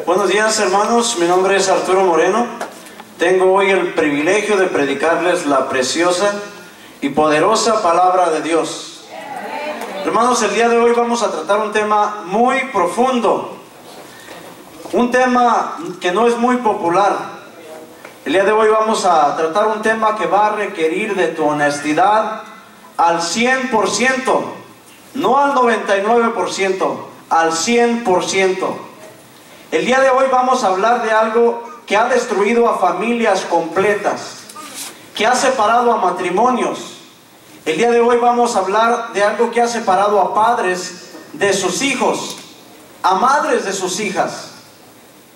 Buenos días, hermanos, mi nombre es Arturo Moreno. Tengo hoy el privilegio de predicarles la preciosa y poderosa palabra de Dios. Hermanos, el día de hoy vamos a tratar un tema muy profundo, un tema que no es muy popular. El día de hoy vamos a tratar un tema que va a requerir de tu honestidad al 100%, no al 99%, al 100%. El día de hoy vamos a hablar de algo que ha destruido a familias completas, que ha separado a matrimonios. El día de hoy vamos a hablar de algo que ha separado a padres de sus hijos, a madres de sus hijas.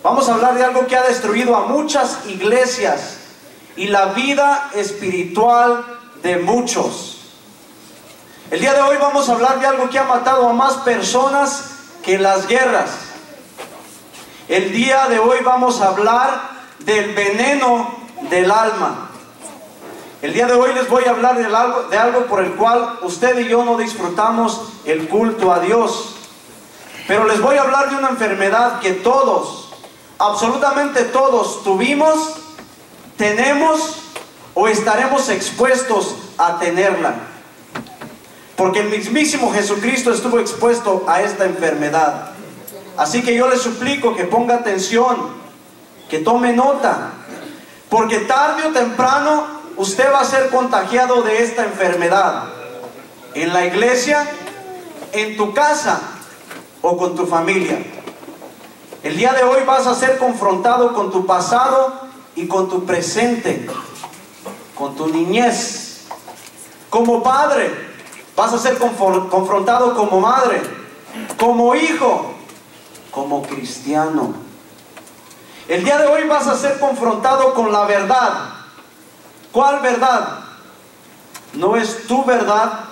Vamos a hablar de algo que ha destruido a muchas iglesias y la vida espiritual de muchos. El día de hoy vamos a hablar de algo que ha matado a más personas que las guerras. El día de hoy vamos a hablar del veneno del alma. El día de hoy les voy a hablar de algo por el cual usted y yo no disfrutamos el culto a Dios. Pero les voy a hablar de una enfermedad que todos, absolutamente todos, tuvimos, tenemos o estaremos expuestos a tenerla. Porque el mismísimo Jesucristo estuvo expuesto a esta enfermedad. Así que yo le suplico que ponga atención, que tome nota, porque tarde o temprano usted va a ser contagiado de esta enfermedad, en la iglesia, en tu casa o con tu familia. El día de hoy vas a ser confrontado con tu pasado y con tu presente, con tu niñez. Como padre, vas a ser confrontado como madre, como hijo, como cristiano. El día de hoy vas a ser confrontado con la verdad. ¿Cuál verdad? No es tu verdad,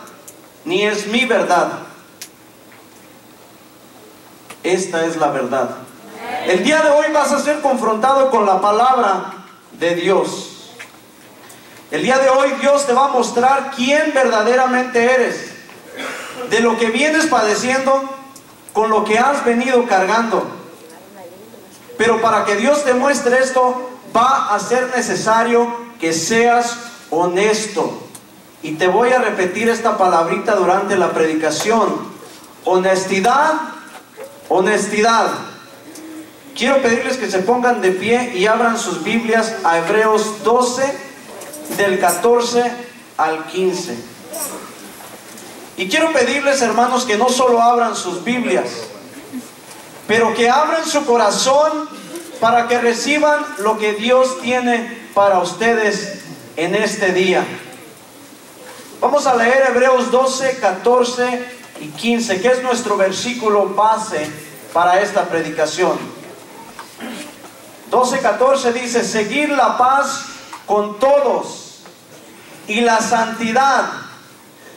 ni es mi verdad. Esta es la verdad. El día de hoy vas a ser confrontado con la palabra de Dios. El día de hoy Dios te va a mostrar quién verdaderamente eres, de lo que vienes padeciendo, con lo que has venido cargando. Pero para que Dios te muestre esto, va a ser necesario que seas honesto. Y te voy a repetir esta palabrita durante la predicación: honestidad, honestidad. Quiero pedirles que se pongan de pie y abran sus Biblias a Hebreos 12, del 14 al 15. Y quiero pedirles, hermanos, que no solo abran sus Biblias, pero que abran su corazón para que reciban lo que Dios tiene para ustedes en este día. Vamos a leer Hebreos 12, 14 y 15, que es nuestro versículo base para esta predicación. 12, 14 dice: seguir la paz con todos y la santidad,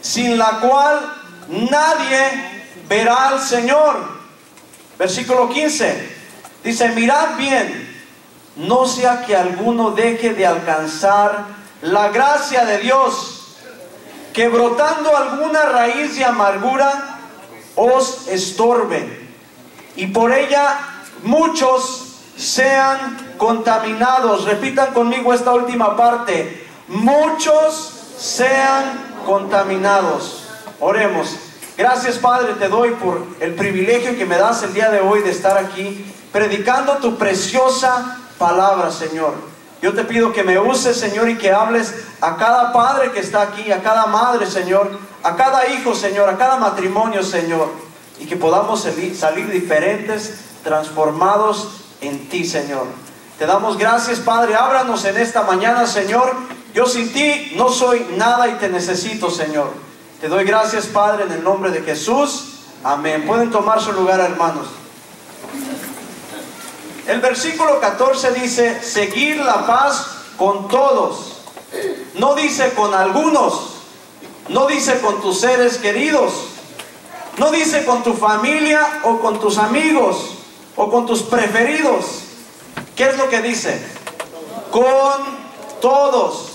sin la cual nadie verá al Señor. Versículo 15 dice: mirad bien, no sea que alguno deje de alcanzar la gracia de Dios, que brotando alguna raíz de amargura os estorbe, y por ella muchos sean contaminados. Repitan conmigo esta última parte: muchos sean contaminados. Oremos. Gracias, Padre, te doy por el privilegio que me das el día de hoy de estar aquí predicando tu preciosa palabra, Señor. Yo te pido que me uses, Señor, y que hables a cada padre que está aquí, a cada madre, Señor, a cada hijo, Señor, a cada matrimonio, Señor, y que podamos salir diferentes, transformados en ti, Señor. Te damos gracias, Padre. Ábranos en esta mañana, Señor. Yo sin ti no soy nada y te necesito, Señor. Te doy gracias, Padre, en el nombre de Jesús. Amén. Pueden tomar su lugar, hermanos. El versículo 14 dice: seguir la paz con todos. No dice con algunos. No dice con tus seres queridos. No dice con tu familia o con tus amigos o con tus preferidos. ¿Qué es lo que dice? Con todos.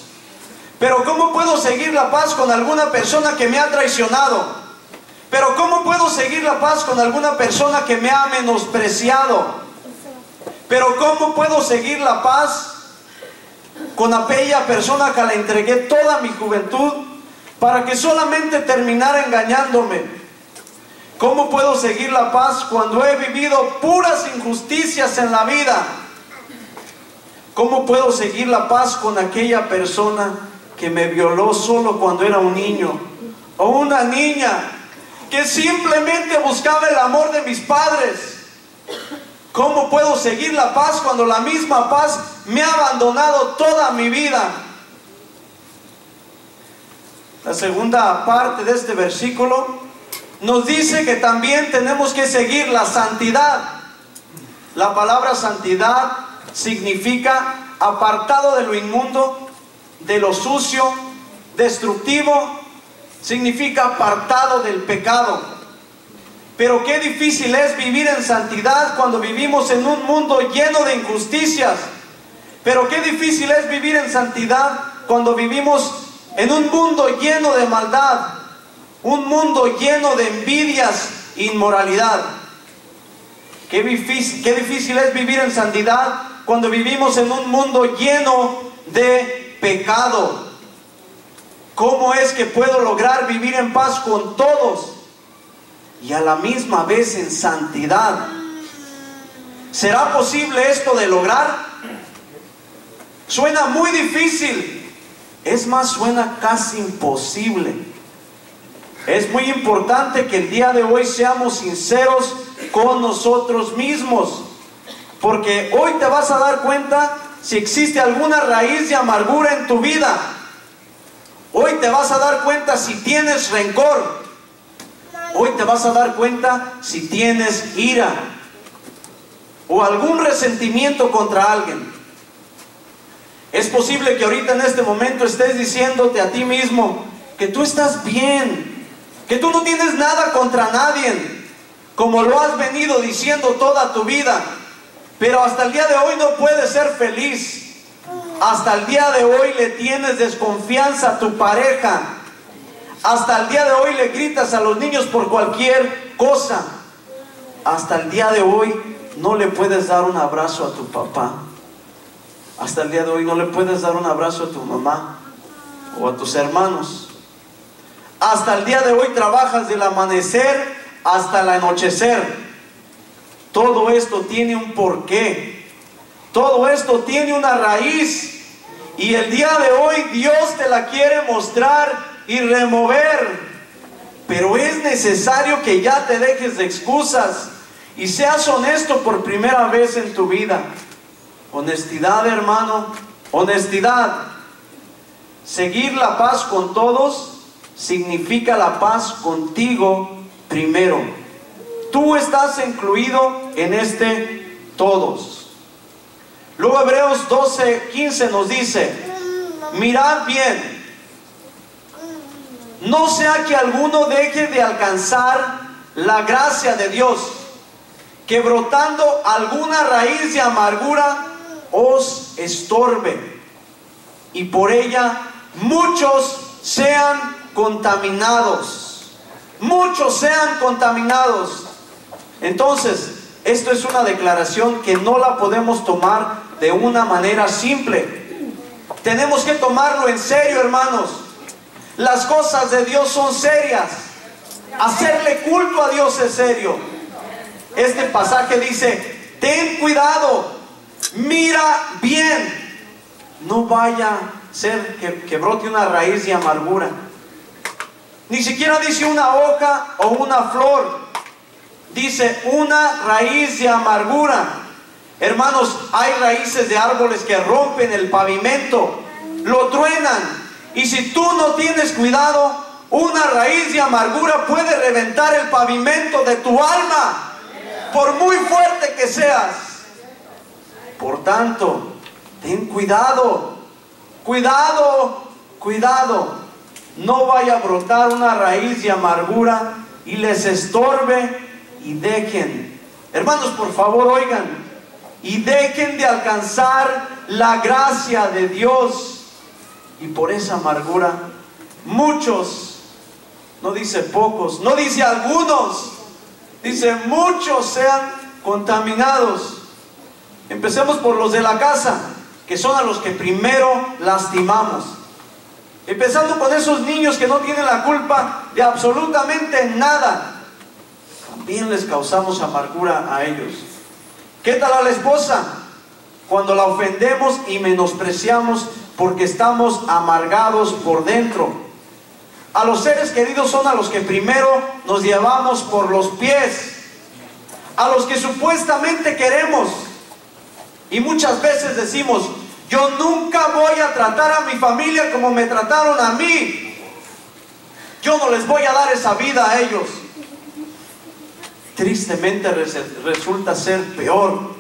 Pero ¿cómo puedo seguir la paz con alguna persona que me ha traicionado? Pero ¿cómo puedo seguir la paz con alguna persona que me ha menospreciado? Pero ¿cómo puedo seguir la paz con aquella persona que le entregué toda mi juventud para que solamente terminara engañándome? ¿Cómo puedo seguir la paz cuando he vivido puras injusticias en la vida? ¿Cómo puedo seguir la paz con aquella persona que me violó solo cuando era un niño o una niña que simplemente buscaba el amor de mis padres? ¿Cómo puedo seguir la paz cuando la misma paz me ha abandonado toda mi vida? La segunda parte de este versículo nos dice que también tenemos que seguir la santidad. La palabra santidad significa apartado de lo inmundo, de lo sucio, destructivo. Significa apartado del pecado. Pero qué difícil es vivir en santidad cuando vivimos en un mundo lleno de injusticias. Pero qué difícil es vivir en santidad cuando vivimos en un mundo lleno de maldad, un mundo lleno de envidias e inmoralidad. Qué difícil es vivir en santidad cuando vivimos en un mundo lleno de pecado. ¿Cómo es que puedo lograr vivir en paz con todos y a la misma vez en santidad? ¿Será posible esto de lograr? Suena muy difícil. Es más, suena casi imposible. Es muy importante que el día de hoy seamos sinceros con nosotros mismos, porque hoy te vas a dar cuenta si existe alguna raíz de amargura en tu vida. Hoy te vas a dar cuenta si tienes rencor. Hoy te vas a dar cuenta si tienes ira o algún resentimiento contra alguien. Es posible que ahorita en este momento estés diciéndote a ti mismo que tú estás bien, que tú no tienes nada contra nadie, como lo has venido diciendo toda tu vida, pero hasta el día de hoy no puedes ser feliz. Hasta el día de hoy le tienes desconfianza a tu pareja. Hasta el día de hoy le gritas a los niños por cualquier cosa. Hasta el día de hoy no le puedes dar un abrazo a tu papá. Hasta el día de hoy no le puedes dar un abrazo a tu mamá o a tus hermanos. Hasta el día de hoy trabajas del amanecer hasta el anochecer. Todo esto tiene un porqué. Todo esto tiene una raíz. Y el día de hoy Dios te la quiere mostrar y remover. Pero es necesario que ya te dejes de excusas y seas honesto por primera vez en tu vida. Honestidad, hermano, honestidad. Seguir la paz con todos significa la paz contigo primero. Tú estás incluido en este todos. Luego Hebreos 12:15 nos dice: mirad bien, no sea que alguno deje de alcanzar la gracia de Dios, que brotando alguna raíz de amargura os estorbe, y por ella muchos sean contaminados. Muchos sean contaminados. Entonces, esto es una declaración que no la podemos tomar de una manera simple. Tenemos que tomarlo en serio, hermanos. Las cosas de Dios son serias. Hacerle culto a Dios es serio. Este pasaje dice: ten cuidado, mira bien, no vaya a ser que brote una raíz de amargura. Ni siquiera dice una hoja o una flor, dice una raíz de amargura. Hermanos, hay raíces de árboles que rompen el pavimento, lo truenan, y si tú no tienes cuidado, una raíz de amargura puede reventar el pavimento de tu alma, por muy fuerte que seas. Por tanto, ten cuidado, cuidado, cuidado. No vaya a brotar una raíz de amargura y les estorbe y dejen. Hermanos, por favor, oigan. Y dejen de alcanzar la gracia de Dios. Y por esa amargura, muchos, no dice pocos, no dice algunos, dice muchos sean contaminados. Empecemos por los de la casa, que son a los que primero lastimamos. Empezando con esos niños que no tienen la culpa de absolutamente nada. También les causamos amargura a ellos. ¿Qué tal a la esposa? Cuando la ofendemos y menospreciamos porque estamos amargados por dentro. A los seres queridos son a los que primero nos llevamos por los pies, a los que supuestamente queremos. Y muchas veces decimos: yo nunca voy a tratar a mi familia como me trataron a mí. Yo no les voy a dar esa vida a ellos. Tristemente resulta ser peor.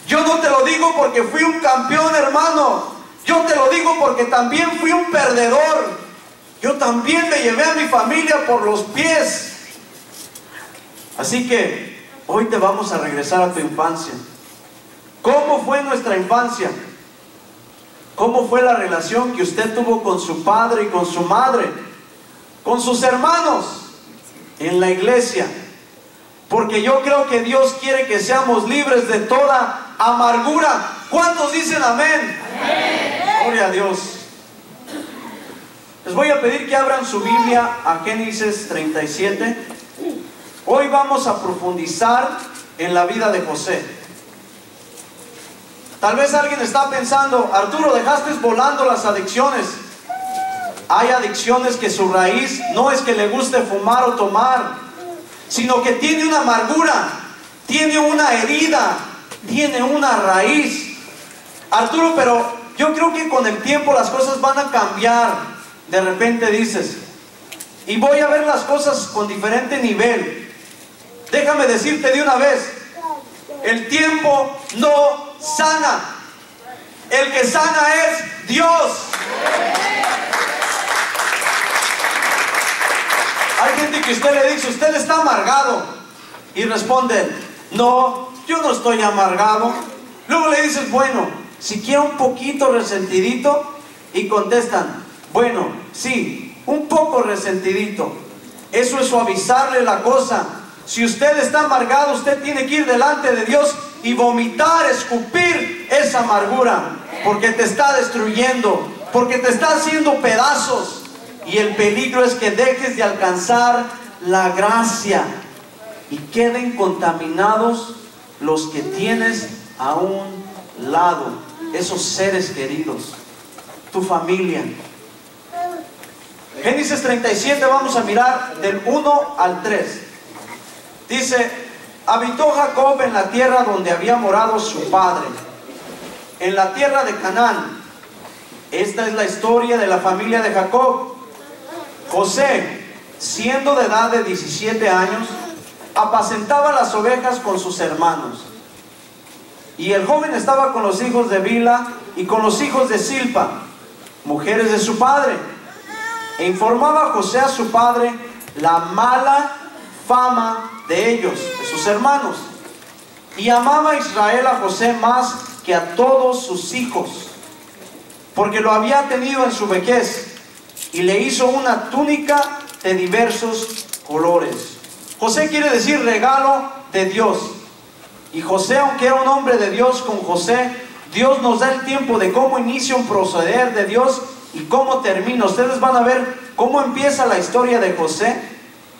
Yo no te lo digo porque fui un campeón, hermano. Yo te lo digo porque también fui un perdedor. Yo también me llevé a mi familia por los pies. Así que hoy te vamos a regresar a tu infancia. ¿Cómo fue nuestra infancia? ¿Cómo fue la relación que usted tuvo con su padre y con su madre? Con sus hermanos en la iglesia. Porque yo creo que Dios quiere que seamos libres de toda amargura. ¿Cuántos dicen amén? Amén. Gloria a Dios. Les voy a pedir que abran su Biblia a Génesis 37. Hoy vamos a profundizar en la vida de José. Tal vez alguien está pensando: Arturo, dejaste volando las adicciones. Hay adicciones que su raíz no es que le guste fumar o tomar, sino que tiene una amargura, tiene una herida, tiene una raíz. Arturo, pero yo creo que con el tiempo las cosas van a cambiar. De repente dices: y voy a ver las cosas con diferente nivel. Déjame decirte de una vez: el tiempo no sana. El que sana es Dios. Hay gente que usted le dice: usted está amargado, y responden: no, yo no estoy amargado. Luego le dices: bueno, siquiera un poquito resentidito, y contestan: bueno, sí, un poco resentidito. Eso es suavizarle la cosa. Si usted está amargado, usted tiene que ir delante de Dios y vomitar, escupir esa amargura, porque te está destruyendo, porque te está haciendo pedazos. Y el peligro es que dejes de alcanzar la gracia y queden contaminados los que tienes a un lado, esos seres queridos, tu familia. Génesis 37, vamos a mirar del 1 al 3. Dice: habitó Jacob en la tierra donde había morado su padre, en la tierra de Canaán. Esta es la historia de la familia de Jacob. José, siendo de edad de 17 años, apacentaba las ovejas con sus hermanos. Y el joven estaba con los hijos de Bila y con los hijos de Silpa, mujeres de su padre. E informaba José a su padre la mala fama de ellos, de sus hermanos. Y amaba a Israel a José más que a todos sus hijos, porque lo había tenido en su vejez, y le hizo una túnica de diversos colores. José quiere decir regalo de Dios. Y José, aunque era un hombre de Dios, con José Dios nos da el tiempo de cómo inicia un proceder de Dios y cómo termina. Ustedes van a ver cómo empieza la historia de José,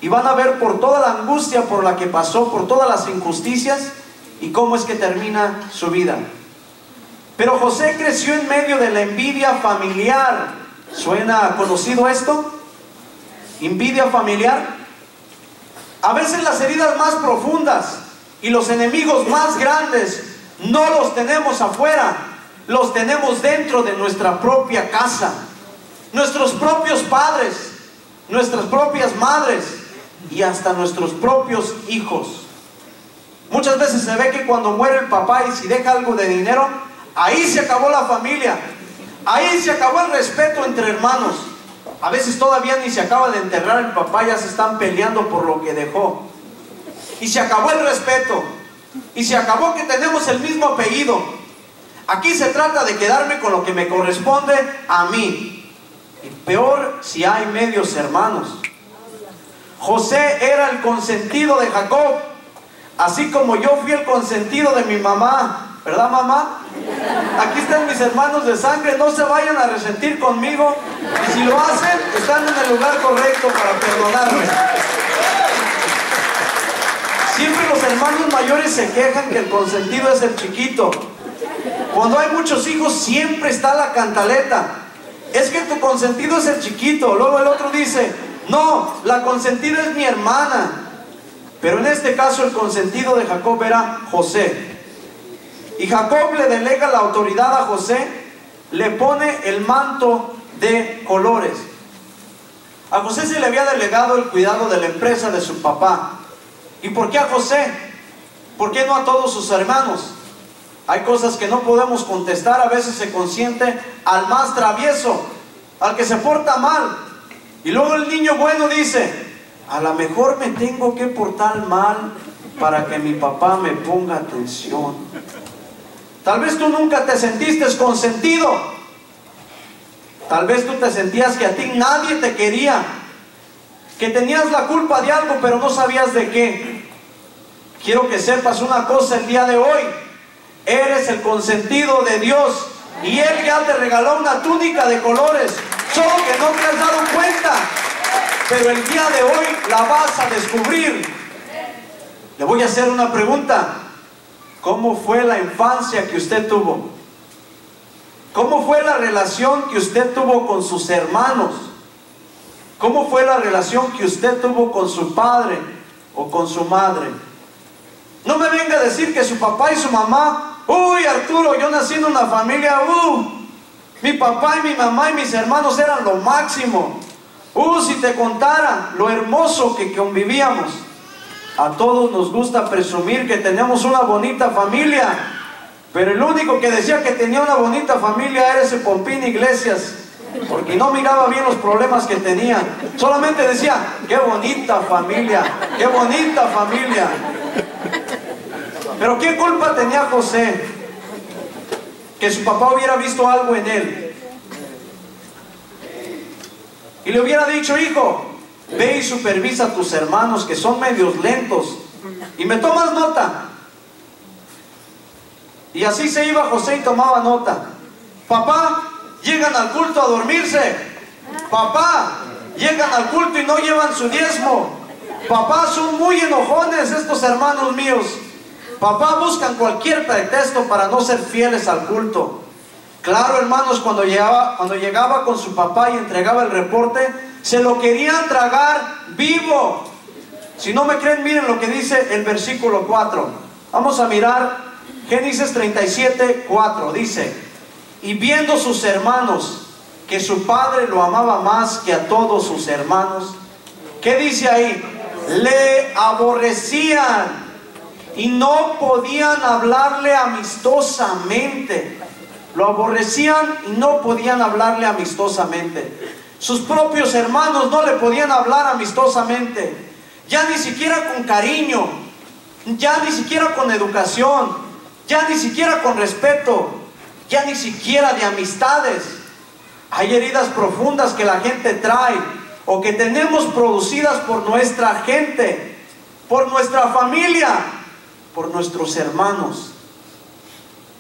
y van a ver por toda la angustia por la que pasó, por todas las injusticias, y cómo es que termina su vida. Pero José creció en medio de la envidia familiar. ¿Suena conocido esto? ¿Envidia familiar? A veces las heridas más profundas y los enemigos más grandes no los tenemos afuera, los tenemos dentro de nuestra propia casa. Nuestros propios padres, nuestras propias madres y hasta nuestros propios hijos. Muchas veces se ve que cuando muere el papá y si deja algo de dinero, ahí se acabó la familia, ahí se acabó el respeto entre hermanos. A veces todavía ni se acaba de enterrar el papá, ya se están peleando por lo que dejó. Y se acabó el respeto, y se acabó que tenemos el mismo apellido. Aquí se trata de quedarme con lo que me corresponde a mí. Y peor si hay medios hermanos. José era el consentido de Jacob, así como yo fui el consentido de mi mamá. ¿Verdad, mamá? Aquí están mis hermanos de sangre, no se vayan a resentir conmigo. Y si lo hacen, están en el lugar correcto para perdonarme. Siempre los hermanos mayores se quejan que el consentido es el chiquito. Cuando hay muchos hijos, siempre está la cantaleta. Es que tu consentido es el chiquito. Luego el otro dice, no, la consentida es mi hermana. Pero en este caso el consentido de Jacob era José. Y Jacob le delega la autoridad a José, le pone el manto de colores. A José se le había delegado el cuidado de la empresa de su papá. ¿Y por qué a José? ¿Por qué no a todos sus hermanos? Hay cosas que no podemos contestar, a veces se consiente al más travieso, al que se porta mal. Y luego el niño bueno dice, a lo mejor me tengo que portar mal para que mi papá me ponga atención. Tal vez tú nunca te sentiste consentido. Tal vez tú te sentías que a ti nadie te quería, que tenías la culpa de algo pero no sabías de qué. Quiero que sepas una cosa el día de hoy. Eres el consentido de Dios y Él ya te regaló una túnica de colores, solo que no te has dado cuenta, pero el día de hoy la vas a descubrir. Le voy a hacer una pregunta. ¿Cómo fue la infancia que usted tuvo? ¿Cómo fue la relación que usted tuvo con sus hermanos? ¿Cómo fue la relación que usted tuvo con su padre o con su madre? No me venga a decir que su papá y su mamá, uy Arturo, yo nací en una familia, mi papá y mi mamá y mis hermanos eran lo máximo. Si te contara lo hermoso que convivíamos. A todos nos gusta presumir que tenemos una bonita familia, pero el único que decía que tenía una bonita familia era ese Pompín Iglesias, porque no miraba bien los problemas que tenía. Solamente decía, qué bonita familia, qué bonita familia. Pero ¿qué culpa tenía José? Que su papá hubiera visto algo en él y le hubiera dicho, hijo, ve y supervisa a tus hermanos que son medios lentos y me tomas nota. Y así se iba José y tomaba nota. Papá, llegan al culto a dormirse. Papá, llegan al culto y no llevan su diezmo. Papá, son muy enojones estos hermanos míos. Papá, buscan cualquier pretexto para no ser fieles al culto. Claro, hermanos, cuando llegaba con su papá y entregaba el reporte, se lo querían tragar vivo. Si no me creen, miren lo que dice el versículo 4. Vamos a mirar Génesis 37:4. Dice, y viendo sus hermanos que su padre lo amaba más que a todos sus hermanos, ¿qué dice ahí? Le aborrecían y no podían hablarle amistosamente. Lo aborrecían y no podían hablarle amistosamente. Sus propios hermanos no le podían hablar amistosamente. Ya ni siquiera con cariño, ya ni siquiera con educación, ya ni siquiera con respeto, ya ni siquiera de amistades. Hay heridas profundas que la gente trae o que tenemos producidas por nuestra gente, por nuestra familia, por nuestros hermanos.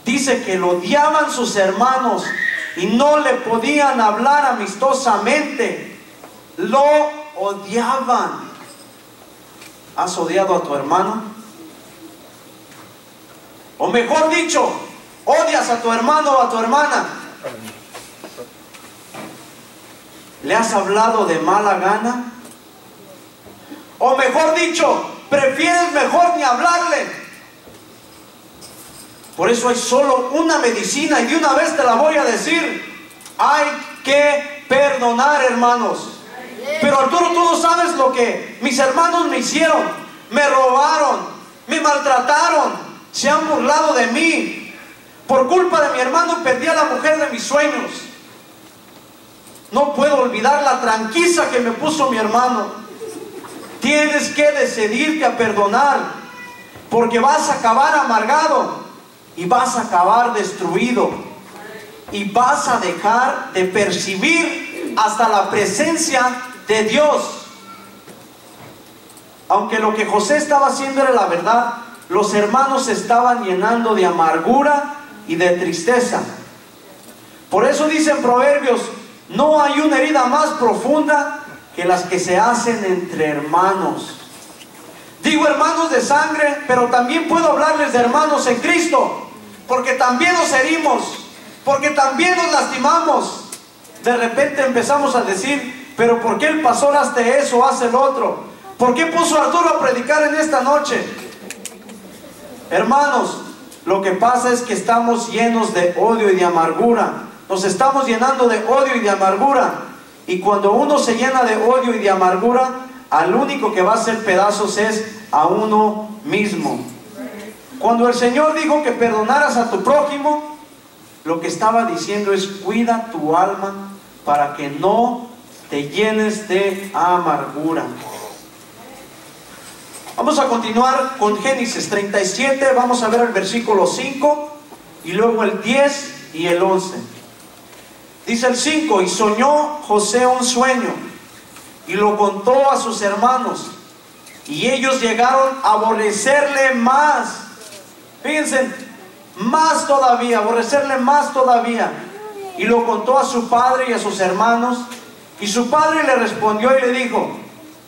Dice que lo odiaban sus hermanos y no le podían hablar amistosamente. Lo odiaban. ¿Has odiado a tu hermano? O mejor dicho, ¿odias a tu hermano o a tu hermana? ¿Le has hablado de mala gana? O mejor dicho, ¿prefieres mejor ni hablarle? Por eso hay solo una medicina, y de una vez te la voy a decir. Hay que perdonar, hermanos. Pero Arturo, tú no sabes lo que mis hermanos me hicieron. Me robaron, me maltrataron, se han burlado de mí. Por culpa de mi hermano perdí a la mujer de mis sueños. No puedo olvidar la tranquiza que me puso mi hermano. Tienes que decidirte a perdonar, porque vas a acabar amargado. y vas a acabar destruido. Y vas a dejar de percibir hasta la presencia de Dios. Aunque lo que José estaba haciendo era la verdad, los hermanos se estaban llenando de amargura y de tristeza. Por eso dice en Proverbios, no hay una herida más profunda que las que se hacen entre hermanos. Digo hermanos de sangre, pero también puedo hablarles de hermanos en Cristo, porque también nos herimos, porque también nos lastimamos. De repente empezamos a decir, pero ¿por qué el pastor hace eso, hace lo otro? ¿Por qué puso a Arturo a predicar en esta noche? Hermanos, lo que pasa es que estamos llenos de odio y de amargura. Nos estamos llenando de odio y de amargura. Y cuando uno se llena de odio y de amargura, al único que va a hacer pedazos es a uno mismo. Cuando el Señor dijo que perdonaras a tu prójimo, lo que estaba diciendo es: cuida tu alma para que no te llenes de amargura. Vamos a continuar con Génesis 37, vamos a ver el versículo 5 y luego el 10 y el 11. Dice el 5: y soñó José un sueño y lo contó a sus hermanos, y ellos llegaron a aborrecerle más. Fíjense, más todavía, aborrecerle más todavía. Y lo contó a su padre y a sus hermanos, y su padre le respondió y le dijo: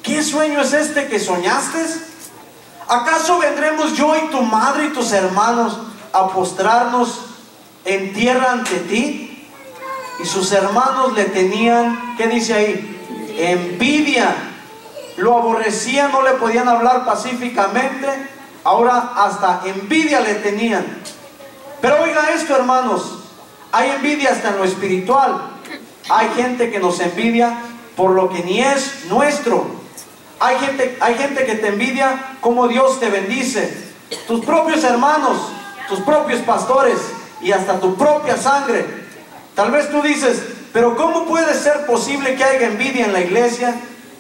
¿qué sueño es este que soñaste? ¿Acaso vendremos yo y tu madre y tus hermanos a postrarnos en tierra ante ti? Y sus hermanos le tenían, ¿qué dice ahí? Envidia. Lo aborrecían, no le podían hablar pacíficamente. Ahora hasta envidia le tenían. Pero oiga esto, hermanos, hay envidia hasta en lo espiritual. Hay gente que nos envidia por lo que ni es nuestro. Hay gente que te envidia como Dios te bendice. Tus propios hermanos, tus propios pastores y hasta tu propia sangre. Tal vez tú dices, pero ¿cómo puede ser posible que haya envidia en la iglesia?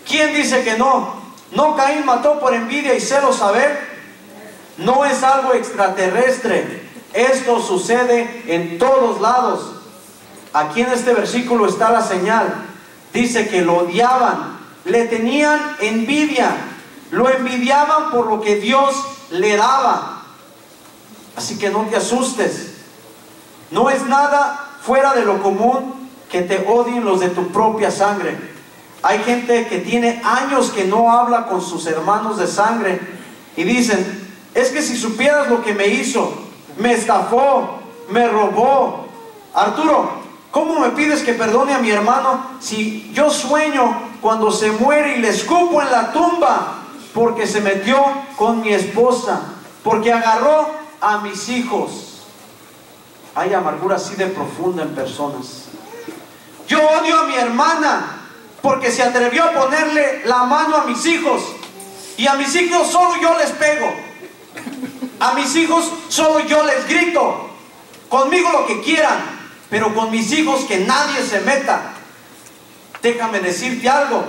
¿Quién dice que no? ¿No Caín mató por envidia y celos Abel? No es algo extraterrestre. Esto sucede en todos lados. Aquí en este versículo está la señal. Dice que lo odiaban. Le tenían envidia, lo envidiaban por lo que Dios le daba. Así que no te asustes. No es nada fuera de lo común que te odien los de tu propia sangre. Hay gente que tiene años que no habla con sus hermanos de sangre y dicen: es que si supieras lo que me hizo, me estafó, me robó. Arturo, ¿cómo me pides que perdone a mi hermano si yo sueño cuando se muere y le escupo en la tumba porque se metió con mi esposa, porque agarró a mis hijos? Hay amargura así de profunda en personas. Yo odio a mi hermana porque se atrevió a ponerle la mano a mis hijos, y a mis hijos solo yo les pego, a mis hijos solo yo les grito, conmigo lo que quieran, pero con mis hijos que nadie se meta. Déjame decirte algo,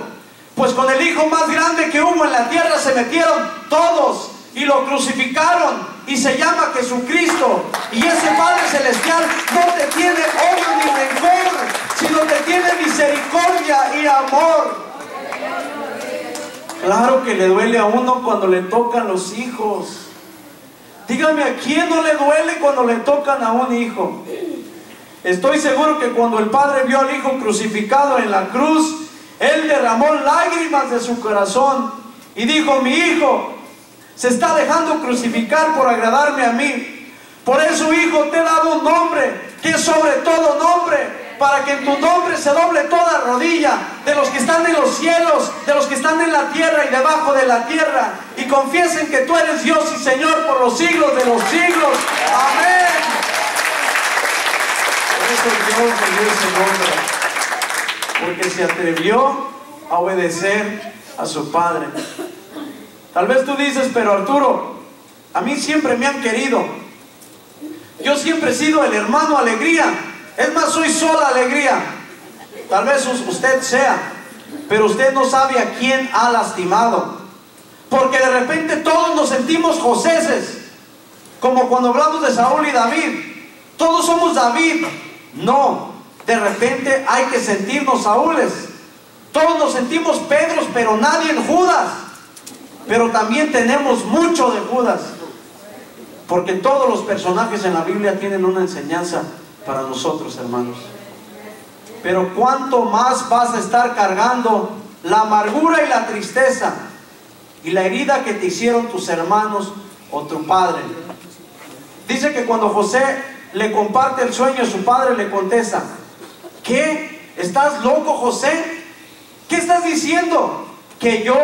pues con el hijo más grande que hubo en la tierra se metieron todos y lo crucificaron, y se llama Jesucristo. Y ese Padre Celestial no te tiene odio ni rencor, sino te tiene misericordia y amor. Claro que le duele a uno cuando le tocan los hijos. Dígame, ¿a quién no le duele cuando le tocan a un hijo? Estoy seguro que cuando el padre vio al hijo crucificado en la cruz, él derramó lágrimas de su corazón y dijo: mi hijo se está dejando crucificar por agradarme a mí. Por eso, hijo, te he dado un nombre que es sobre todo nombre, para que en tu nombre se doble toda rodilla, de los que están en los cielos, de los que están en la tierra y debajo de la tierra, y confiesen que tú eres Dios y Señor por los siglos de los siglos. Amén. Dios le dio ese nombre, porque se atrevió a obedecer a su padre. Tal vez tú dices: pero Arturo, a mí siempre me han querido, yo siempre he sido el hermano alegría, es más, soy sola alegría. Tal vez usted sea, pero usted no sabe a quién ha lastimado, porque de repente todos nos sentimos Joséses. Como cuando hablamos de Saúl y David. Todos somos David. No, de repente hay que sentirnos Saúles. Todos nos sentimos Pedros, pero nadie en Judas. Pero también tenemos mucho de Judas. Porque todos los personajes en la Biblia tienen una enseñanza para nosotros, hermanos. Pero cuánto más vas a estar cargando la amargura y la tristeza y la herida que te hicieron tus hermanos o tu padre. Dice que cuando José le comparte el sueño, su padre le contesta: ¿qué? ¿Estás loco, José? ¿Qué estás diciendo? ¿Que yo,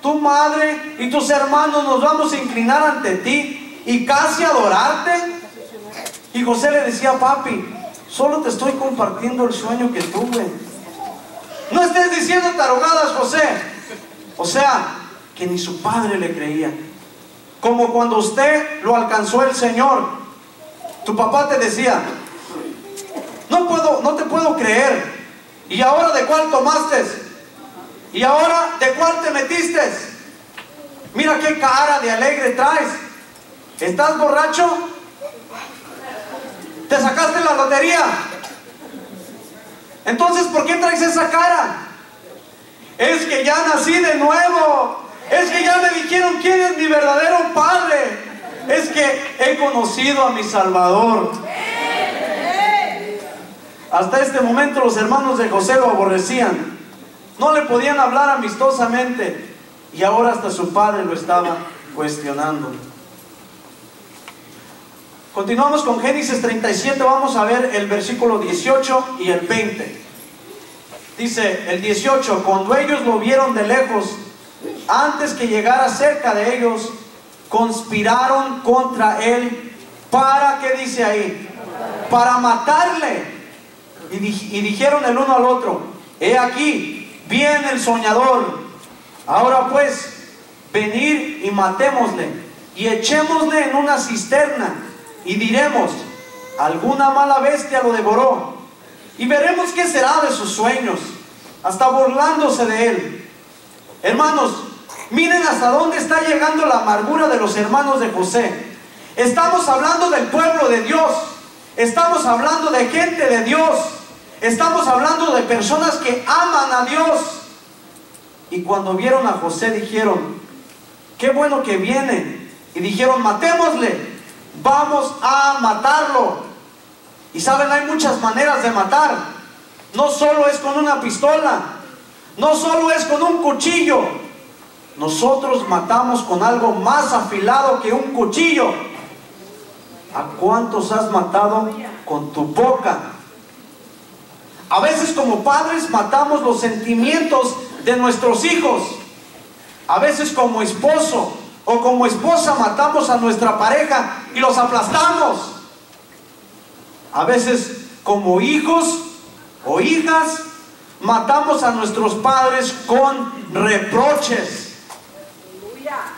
tu madre y tus hermanos nos vamos a inclinar ante ti y casi adorarte? Y José le decía: papi, solo te estoy compartiendo el sueño que tuve. No estés diciendo tarugadas, José. O sea, que ni su padre le creía. Como cuando usted lo alcanzó el Señor, tu papá te decía: no te puedo creer. ¿Y ahora de cuál tomaste? ¿Y ahora de cuál te metiste? Mira qué cara de alegre traes. ¿Estás borracho? ¿Te sacaste la lotería? Entonces, ¿por qué traes esa cara? Es que ya nací de nuevo. Es que ya me dijeron quién es mi verdadero padre. Es que he conocido a mi Salvador. Hasta este momento los hermanos de José lo aborrecían. No le podían hablar amistosamente. Y ahora hasta su padre lo estaba cuestionando. Continuamos con Génesis 37. Vamos a ver el versículo 18 y el 20. Dice el 18: cuando ellos lo vieron de lejos, antes que llegara cerca de ellos, conspiraron contra él. ¿Para qué dice ahí? Para matarle. Y dijeron el uno al otro: he aquí, viene el soñador. Ahora pues, venid y matémosle, y echémosle en una cisterna, y diremos: alguna mala bestia lo devoró, y veremos qué será de sus sueños. Hasta burlándose de él. Hermanos, miren hasta dónde está llegando la amargura de los hermanos de José. Estamos hablando del pueblo de Dios. Estamos hablando de gente de Dios. Estamos hablando de personas que aman a Dios. Y cuando vieron a José dijeron: qué bueno que viene. Y dijeron: matémosle, vamos a matarlo. Y saben, hay muchas maneras de matar. No solo es con una pistola, no solo es con un cuchillo. Nosotros matamos con algo más afilado que un cuchillo. ¿A cuántos has matado con tu boca? A veces como padres matamos los sentimientos de nuestros hijos. A veces como esposo o como esposa matamos a nuestra pareja y los aplastamos. A veces como hijos o hijas matamos a nuestros padres con reproches.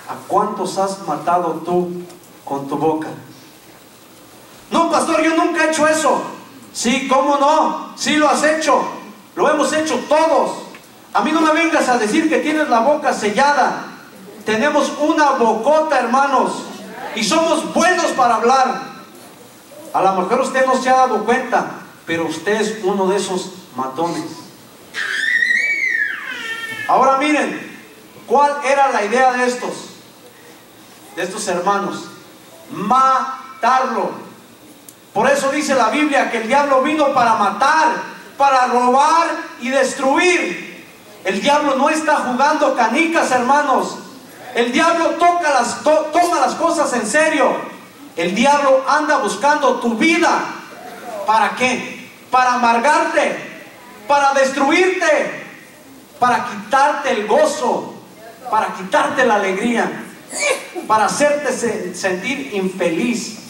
¿A cuántos has matado tú con tu boca? No, pastor, yo nunca he hecho eso. Sí, ¿cómo no? Sí lo has hecho. Lo hemos hecho todos. A mí no me vengas a decir que tienes la boca sellada. Tenemos una bocota, hermanos, y somos buenos para hablar. A lo mejor usted no se ha dado cuenta, pero usted es uno de esos matones. Ahora miren, ¿cuál era la idea de estos hermanos? Matarlo. Por eso dice la Biblia que el diablo vino para matar, para robar y destruir. El diablo no está jugando canicas, hermanos. El diablo toma las cosas en serio. El diablo anda buscando tu vida. ¿Para qué? Para amargarte, para destruirte, para quitarte el gozo, para quitarte la alegría, para hacerte sentir infeliz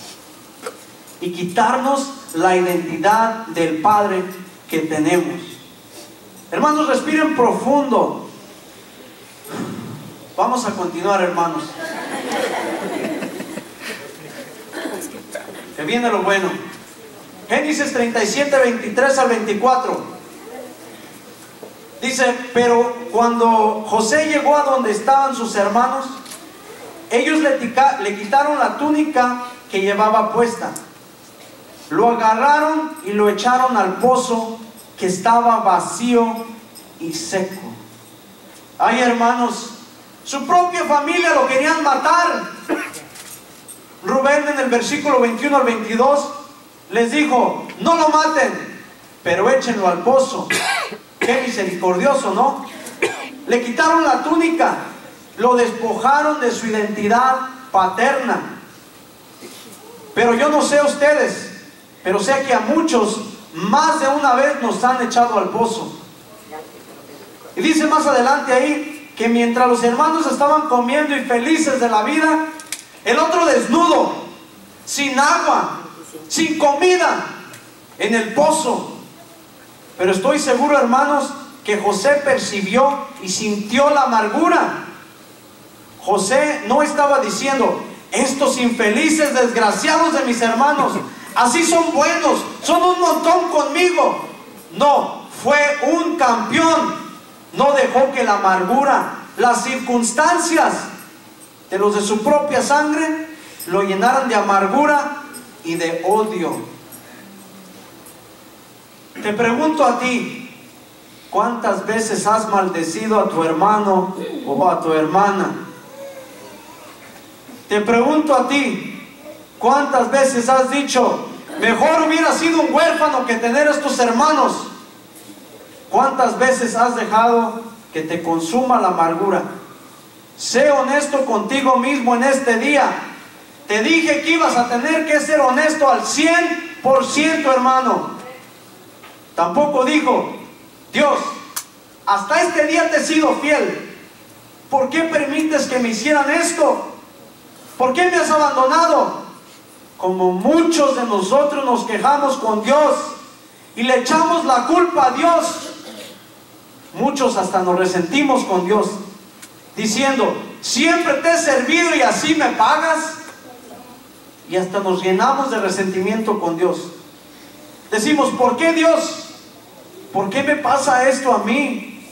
y quitarnos la identidad del Padre que tenemos. Hermanos, respiren profundo. Vamos a continuar, hermanos. Que viene lo bueno. Génesis 37, 23 al 24. Dice: pero cuando José llegó a donde estaban sus hermanos, ellos le quitaron la túnica que llevaba puesta. Lo agarraron y lo echaron al pozo que estaba vacío y seco. Ay, hermanos, su propia familia lo querían matar. Rubén, en el versículo 21 al 22, les dijo: no lo maten, pero échenlo al pozo. Qué misericordioso, ¿no? Le quitaron la túnica, lo despojaron de su identidad paterna. Pero yo no sé ustedes, pero sé que a muchos más de una vez nos han echado al pozo. Y dice más adelante ahí que mientras los hermanos estaban comiendo y felices de la vida, el otro desnudo, sin agua, sin comida, en el pozo. Pero estoy seguro, hermanos, que José percibió y sintió la amargura. José no estaba diciendo: estos infelices desgraciados de mis hermanos, así son buenos, son un montón conmigo. No, fue un campeón. No dejó que la amargura, las circunstancias de los de su propia sangre lo llenaran de amargura y de odio. Te pregunto a ti, ¿cuántas veces has maldecido a tu hermano o a tu hermana? Te pregunto a ti, ¿cuántas veces has dicho: mejor hubiera sido un huérfano que tener estos hermanos? ¿Cuántas veces has dejado que te consuma la amargura? Sé honesto contigo mismo en este día. Te dije que ibas a tener que ser honesto al 100%, hermano. Tampoco dijo: Dios, hasta este día te he sido fiel, ¿por qué permites que me hicieran esto? ¿Por qué me has abandonado? Como muchos de nosotros nos quejamos con Dios y le echamos la culpa a Dios. Muchos hasta nos resentimos con Dios, diciendo: siempre te he servido y así me pagas. Y hasta nos llenamos de resentimiento con Dios. Decimos: ¿por qué, Dios? ¿Por qué me pasa esto a mí?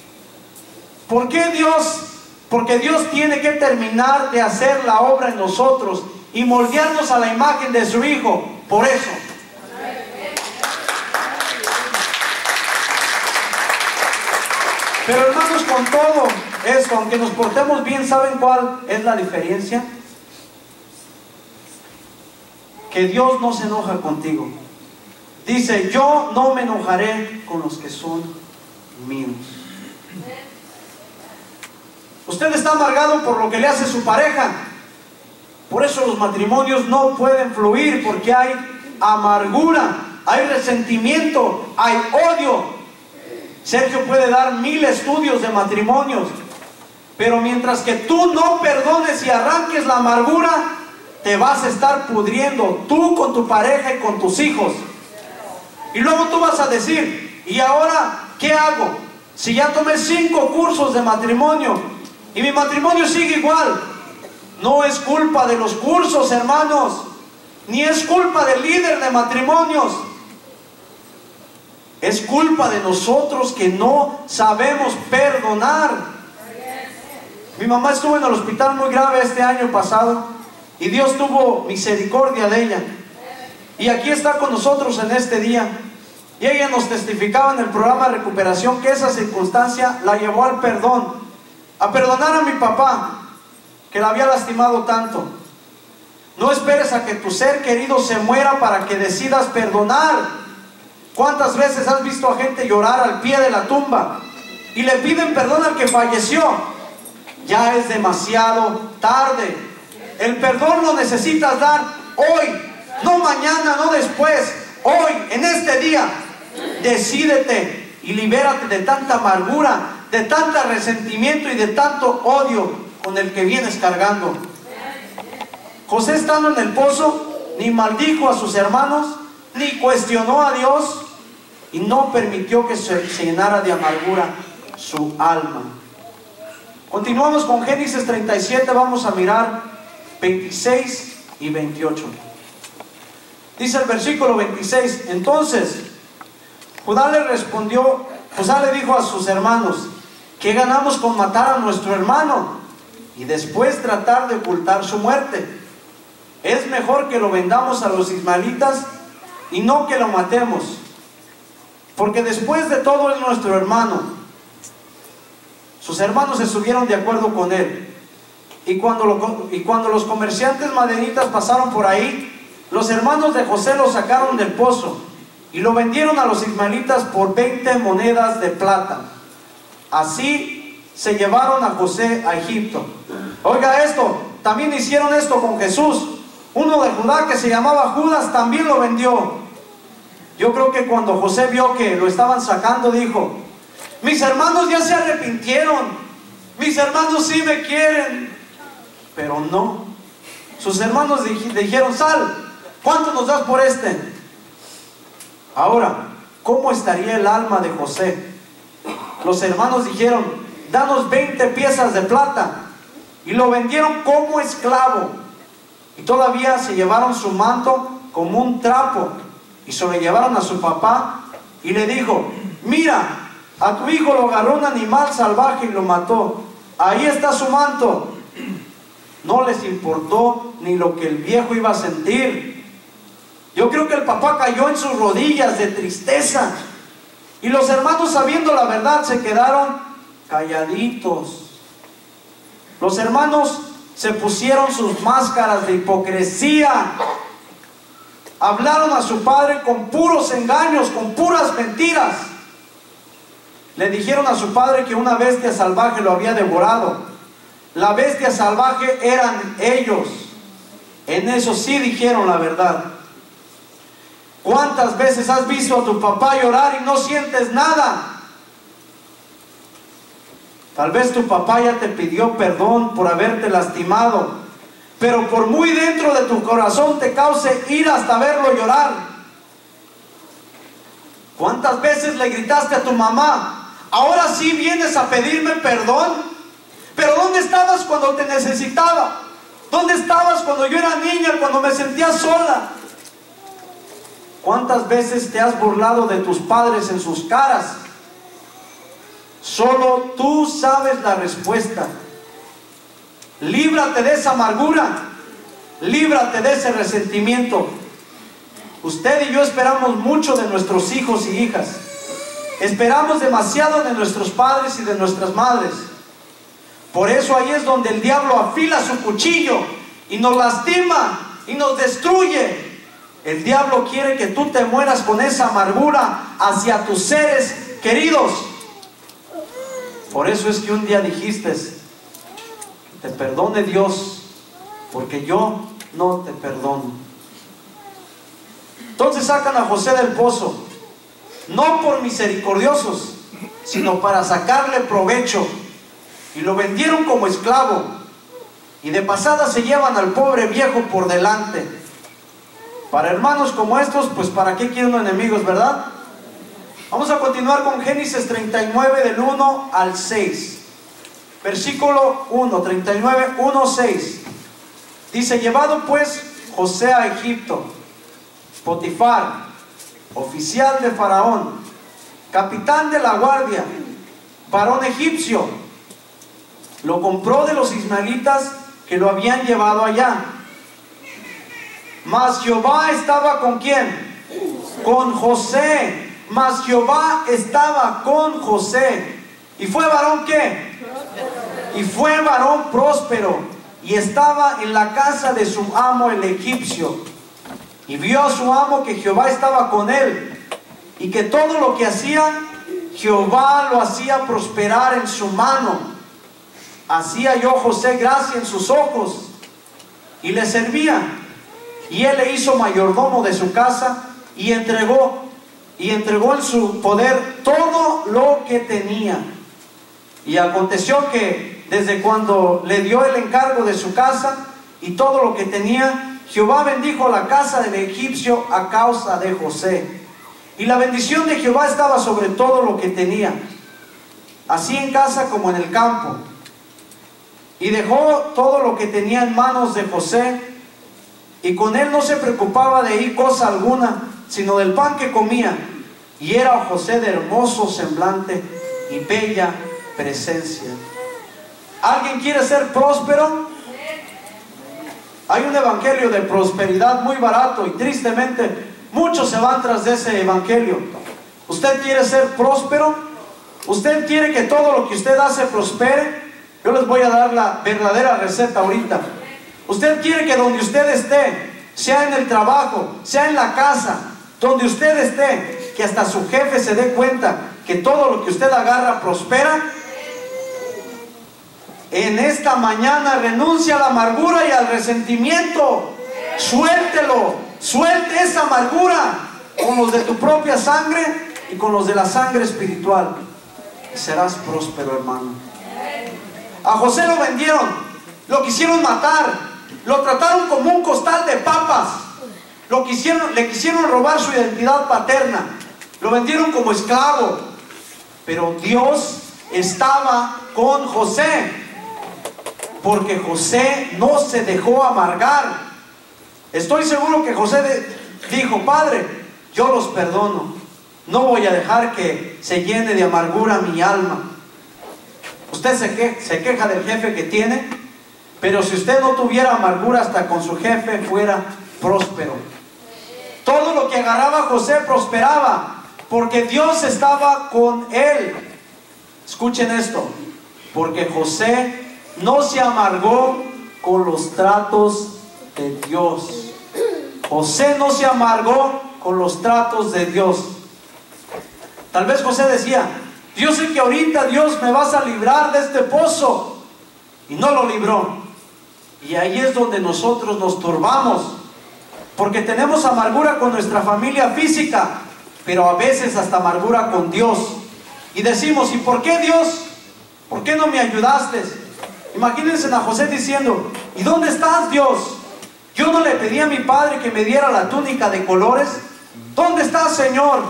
¿Por qué, Dios? Porque Dios tiene que terminar de hacer la obra en nosotros y moldearnos a la imagen de su Hijo. Por eso. Pero, hermanos, con todo esto, aunque nos portemos bien, ¿saben cuál es la diferencia? Que Dios no se enoja contigo. Dice: yo no me enojaré con los que son míos. Usted está amargado por lo que le hace su pareja. Por eso los matrimonios no pueden fluir, porque hay amargura, hay resentimiento, hay odio. Sergio puede dar 1000 estudios de matrimonios, pero mientras que tú no perdones y arranques la amargura, te vas a estar pudriendo tú con tu pareja y con tus hijos. Y luego tú vas a decir: ¿y ahora qué hago? Si ya tomé 5 cursos de matrimonio y mi matrimonio sigue igual. No es culpa de los cursos, hermanos, ni es culpa del líder de matrimonios. Es culpa de nosotros que no sabemos perdonar. Mi mamá estuvo en el hospital muy grave este año pasado y Dios tuvo misericordia de ella. Y aquí está con nosotros en este día. Y ella nos testificaba en el programa de recuperación que esa circunstancia la llevó al perdón. A perdonar a mi papá, que la había lastimado tanto. No esperes a que tu ser querido se muera para que decidas perdonar. ¿Cuántas veces has visto a gente llorar al pie de la tumba y le piden perdón al que falleció? Ya es demasiado tarde. El perdón lo necesitas dar hoy, no mañana, no después. Hoy, en este día, decídete y libérate de tanta amargura, de tanto resentimiento y de tanto odio con el que vienes cargando. José, estando en el pozo, ni maldijo a sus hermanos, ni cuestionó a Dios, y no permitió que se llenara de amargura su alma. Continuamos con Génesis 37, vamos a mirar 26 y 28. Dice el versículo 26: entonces Judá le dijo a sus hermanos: ¿qué ganamos con matar a nuestro hermano y después tratar de ocultar su muerte? es mejor que lo vendamos a los ismaelitas y no que lo matemos, porque después de todo es nuestro hermano. Sus hermanos estuvieron de acuerdo con él. Y cuando los comerciantes madianitas pasaron por ahí, los hermanos de José lo sacaron del pozo y lo vendieron a los ismaelitas por 20 monedas de plata. Así se llevaron a José a Egipto. Oiga esto, también hicieron esto con Jesús. Uno de Judá que se llamaba Judas también lo vendió. Yo creo que cuando José vio que lo estaban sacando, dijo: mis hermanos ya se arrepintieron, mis hermanos sí me quieren. Pero no, sus hermanos dijeron: sal, ¿cuánto nos das por este? Ahora, ¿cómo estaría el alma de José? Los hermanos dijeron: danos 20 piezas de plata. Y lo vendieron como esclavo. Y todavía se llevaron su manto como un trapo. Y se lo llevaron a su papá y le dijo: mira, a tu hijo lo agarró un animal salvaje y lo mató. Ahí está su manto. No les importó ni lo que el viejo iba a sentir. Yo creo que el papá cayó en sus rodillas de tristeza. Y los hermanos, sabiendo la verdad, se quedaron calladitos. Los hermanos se pusieron sus máscaras de hipocresía. Hablaron a su padre con puros engaños, con puras mentiras. Le dijeron a su padre que una bestia salvaje lo había devorado. La bestia salvaje eran ellos. En eso sí dijeron la verdad. ¿Cuántas veces has visto a tu papá llorar y no sientes nada? Tal vez tu papá ya te pidió perdón por haberte lastimado, pero por muy dentro de tu corazón te cause ira hasta verlo llorar. ¿Cuántas veces le gritaste a tu mamá: ahora sí vienes a pedirme perdón? Pero ¿dónde estabas cuando te necesitaba? ¿Dónde estabas cuando yo era niña, cuando me sentía sola? ¿Cuántas veces te has burlado de tus padres en sus caras? Solo tú sabes la respuesta. Líbrate de esa amargura. Líbrate de ese resentimiento. Usted y yo esperamos mucho de nuestros hijos y hijas. Esperamos demasiado de nuestros padres y de nuestras madres. Por eso ahí es donde el diablo afila su cuchillo y nos lastima y nos destruye. El diablo quiere que tú te mueras con esa amargura hacia tus seres queridos. Por eso es que un día dijiste: te perdone Dios, porque yo no te perdono. Entonces sacan a José del pozo, no por misericordiosos, sino para sacarle provecho. Y lo vendieron como esclavo. Y de pasada se llevan al pobre viejo por delante. Para hermanos como estos, pues ¿para qué quieren enemigos, verdad? Vamos a continuar con Génesis 39 del 1 al 6. Versículo 1, 39, 1, 6. Dice: llevado pues José a Egipto, Potifar, oficial de Faraón, capitán de la guardia, varón egipcio, lo compró de los ismaelitas que lo habían llevado allá. Mas Jehová estaba ¿con quién? Con José. Mas Jehová estaba con José. ¿Y fue varón qué? Y fue varón próspero, y estaba en la casa de su amo el egipcio. Y vio a su amo que Jehová estaba con él, y que todo lo que hacía, Jehová lo hacía prosperar en su mano. Hacía yo José gracia en sus ojos, y le servía. Y él le hizo mayordomo de su casa, y entregó en su poder todo lo que tenía. Y aconteció que desde cuando le dio el encargo de su casa y todo lo que tenía, Jehová bendijo la casa del egipcio a causa de José. Y la bendición de Jehová estaba sobre todo lo que tenía, así en casa como en el campo. Y dejó todo lo que tenía en manos de José, y con él no se preocupaba de ir cosa alguna, sino del pan que comía. Y era José de hermoso semblante y bella presencia. ¿Alguien quiere ser próspero? Hay un evangelio de prosperidad muy barato y tristemente muchos se van tras de ese evangelio. ¿Usted quiere ser próspero? ¿Usted quiere que todo lo que usted hace prospere? Yo les voy a dar la verdadera receta ahorita. ¿Usted quiere que donde usted esté, sea en el trabajo, sea en la casa, donde usted esté, que hasta su jefe se dé cuenta que todo lo que usted agarra prospera? En esta mañana renuncia a la amargura y al resentimiento. Suéltelo, suelte esa amargura con los de tu propia sangre y con los de la sangre espiritual. Y serás próspero, hermano. A José lo vendieron, lo quisieron matar, lo trataron como un costal de papas, le quisieron robar su identidad paterna, lo vendieron como esclavo. Pero Dios estaba con José, porque José no se dejó amargar. Estoy seguro que José dijo: Padre, yo los perdono, no voy a dejar que se llene de amargura mi alma. Usted se queja del jefe que tiene, pero si usted no tuviera amargura, hasta con su jefe fuera próspero. Todo lo que agarraba José prosperaba, porque Dios estaba con él. Escuchen esto: porque José no se amargó con los tratos de Dios. José no se amargó con los tratos de Dios. Tal vez José decía: yo sé que ahorita Dios me vas a librar de este pozo, y no lo libró. Y ahí es donde nosotros nos turbamos, porque tenemos amargura con nuestra familia física, pero a veces hasta amargura con Dios. Y decimos: ¿y por qué, Dios? ¿Por qué no me ayudaste? Imagínense a José diciendo: ¿y dónde estás, Dios? Yo no le pedí a mi padre que me diera la túnica de colores. ¿Dónde estás, Señor?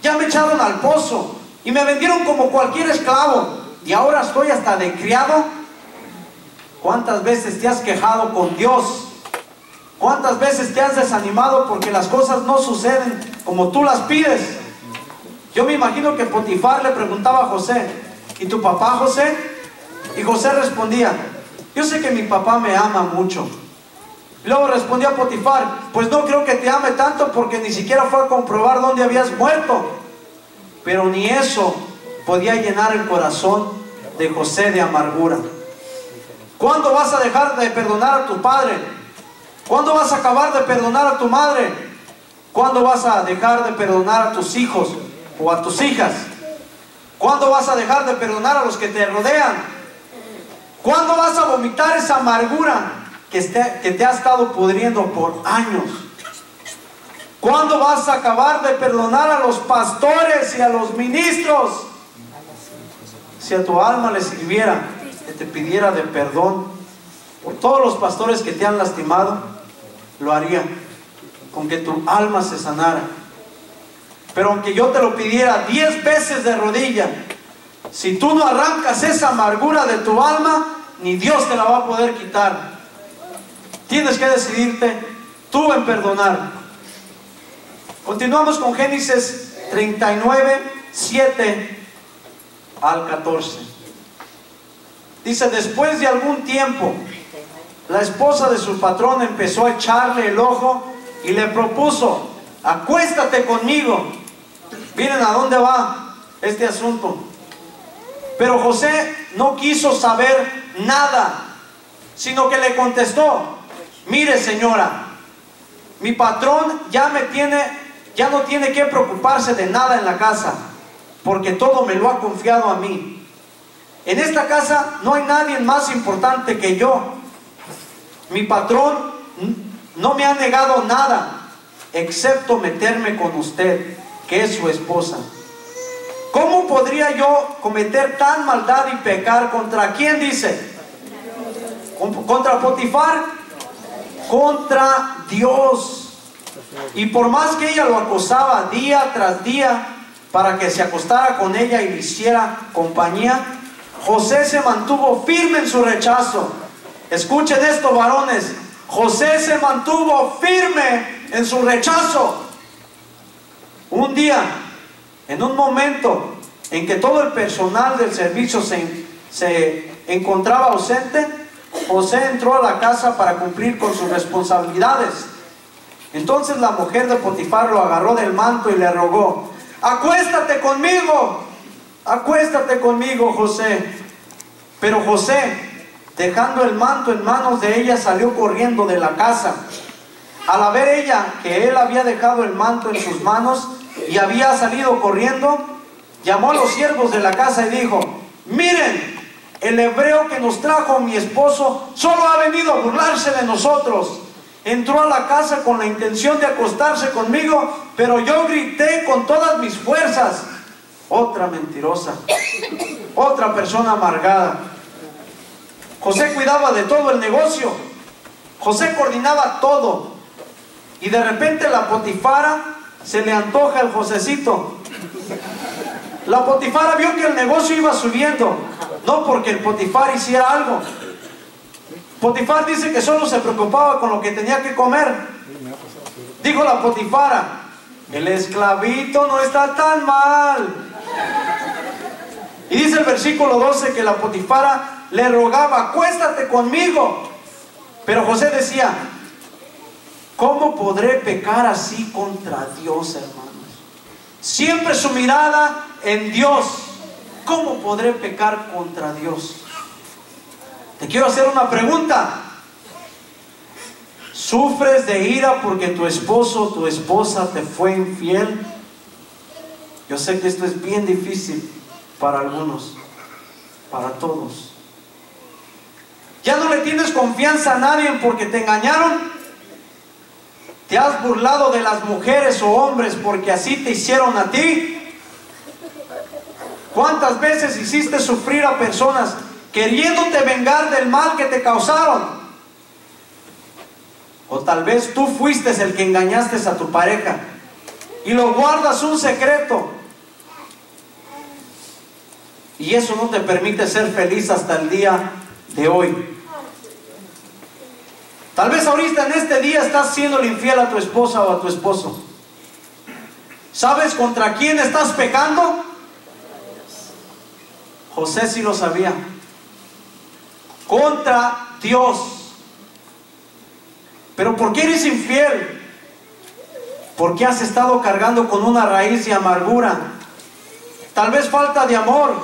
Ya me echaron al pozo y me vendieron como cualquier esclavo, y ahora estoy hasta de criado. ¿Cuántas veces te has quejado con Dios? ¿Cuántas veces te has desanimado porque las cosas no suceden como tú las pides? Yo me imagino que Potifar le preguntaba a José: ¿y tu papá, José? Y José respondía: yo sé que mi papá me ama mucho. Y luego respondía Potifar: pues no creo que te ame tanto, porque ni siquiera fue a comprobar dónde habías muerto. Pero ni eso podía llenar el corazón de José de amargura. ¿Cuándo vas a dejar de perdonar a tu padre? ¿Cuándo vas a acabar de perdonar a tu madre? ¿Cuándo vas a dejar de perdonar a tus hijos o a tus hijas? ¿Cuándo vas a dejar de perdonar a los que te rodean? ¿Cuándo vas a vomitar esa amargura que te ha estado pudriendo por años? ¿Cuándo vas a acabar de perdonar a los pastores y a los ministros? Si a tu alma le sirviera que te pidiera de perdón por todos los pastores que te han lastimado, lo haría, con que tu alma se sanara. Pero aunque yo te lo pidiera 10 veces de rodilla, si tú no arrancas esa amargura de tu alma, ni Dios te la va a poder quitar. Tienes que decidirte tú en perdonar. Continuamos con Génesis 39, 7 al 14. Dice: después de algún tiempo, la esposa de su patrón empezó a echarle el ojo y le propuso: acuéstate conmigo. Miren a dónde va este asunto. Pero José no quiso saber nada, sino que le contestó: mire, señora, mi patrón ya no tiene que preocuparse de nada en la casa, porque todo me lo ha confiado a mí. En esta casa no hay nadie más importante que yo. Mi patrón no me ha negado nada, excepto meterme con usted, que es su esposa. ¿Cómo podría yo cometer tan maldad y pecar? ¿Contra quién dice? ¿Contra Potifar? Contra Dios. Y por más que ella lo acosaba día tras día para que se acostara con ella y le hiciera compañía, José se mantuvo firme en su rechazo. Escuchen esto, varones: José se mantuvo firme en su rechazo. Un día, en un momento en que todo el personal del servicio se encontraba ausente, José entró a la casa para cumplir con sus responsabilidades. Entonces la mujer de Potifar lo agarró del manto y le rogó: acuéstate conmigo, José. Pero José, dejando el manto en manos de ella, salió corriendo de la casa. Al ver ella que él había dejado el manto en sus manos y había salido corriendo, llamó a los siervos de la casa y dijo: miren, el hebreo que nos trajo mi esposo solo ha venido a burlarse de nosotros. Entró a la casa con la intención de acostarse conmigo, pero yo grité con todas mis fuerzas. Otra mentirosa, otra persona amargada. José cuidaba de todo el negocio. José coordinaba todo. Y de repente la Potifara se le antoja el Josecito. La Potifara vio que el negocio iba subiendo, no porque el Potifar hiciera algo. Potifar dice que solo se preocupaba con lo que tenía que comer. Dijo la Potifara: el esclavito no está tan mal. Y dice el versículo 12 que la Potifara le rogaba: acuéstate conmigo. Pero José decía: ¿cómo podré pecar así contra Dios, hermanos? Siempre su mirada en Dios. ¿Cómo podré pecar contra Dios? Te quiero hacer una pregunta. ¿Sufres de ira porque tu esposo o tu esposa te fue infiel? Yo sé que esto es bien difícil para algunos, para todos. ¿Ya no le tienes confianza a nadie porque te engañaron? ¿Te has burlado de las mujeres o hombres porque así te hicieron a ti? ¿Cuántas veces hiciste sufrir a personas queriéndote vengar del mal que te causaron? O tal vez tú fuiste el que engañaste a tu pareja y lo guardas un secreto, y eso no te permite ser feliz hasta el día de hoy. Tal vez ahorita en este día estás siendo infiel a tu esposa o a tu esposo. ¿Sabes contra quién estás pecando? José sí lo sabía. Contra Dios. ¿Pero por qué eres infiel? Porque has estado cargando con una raíz de amargura. Tal vez falta de amor.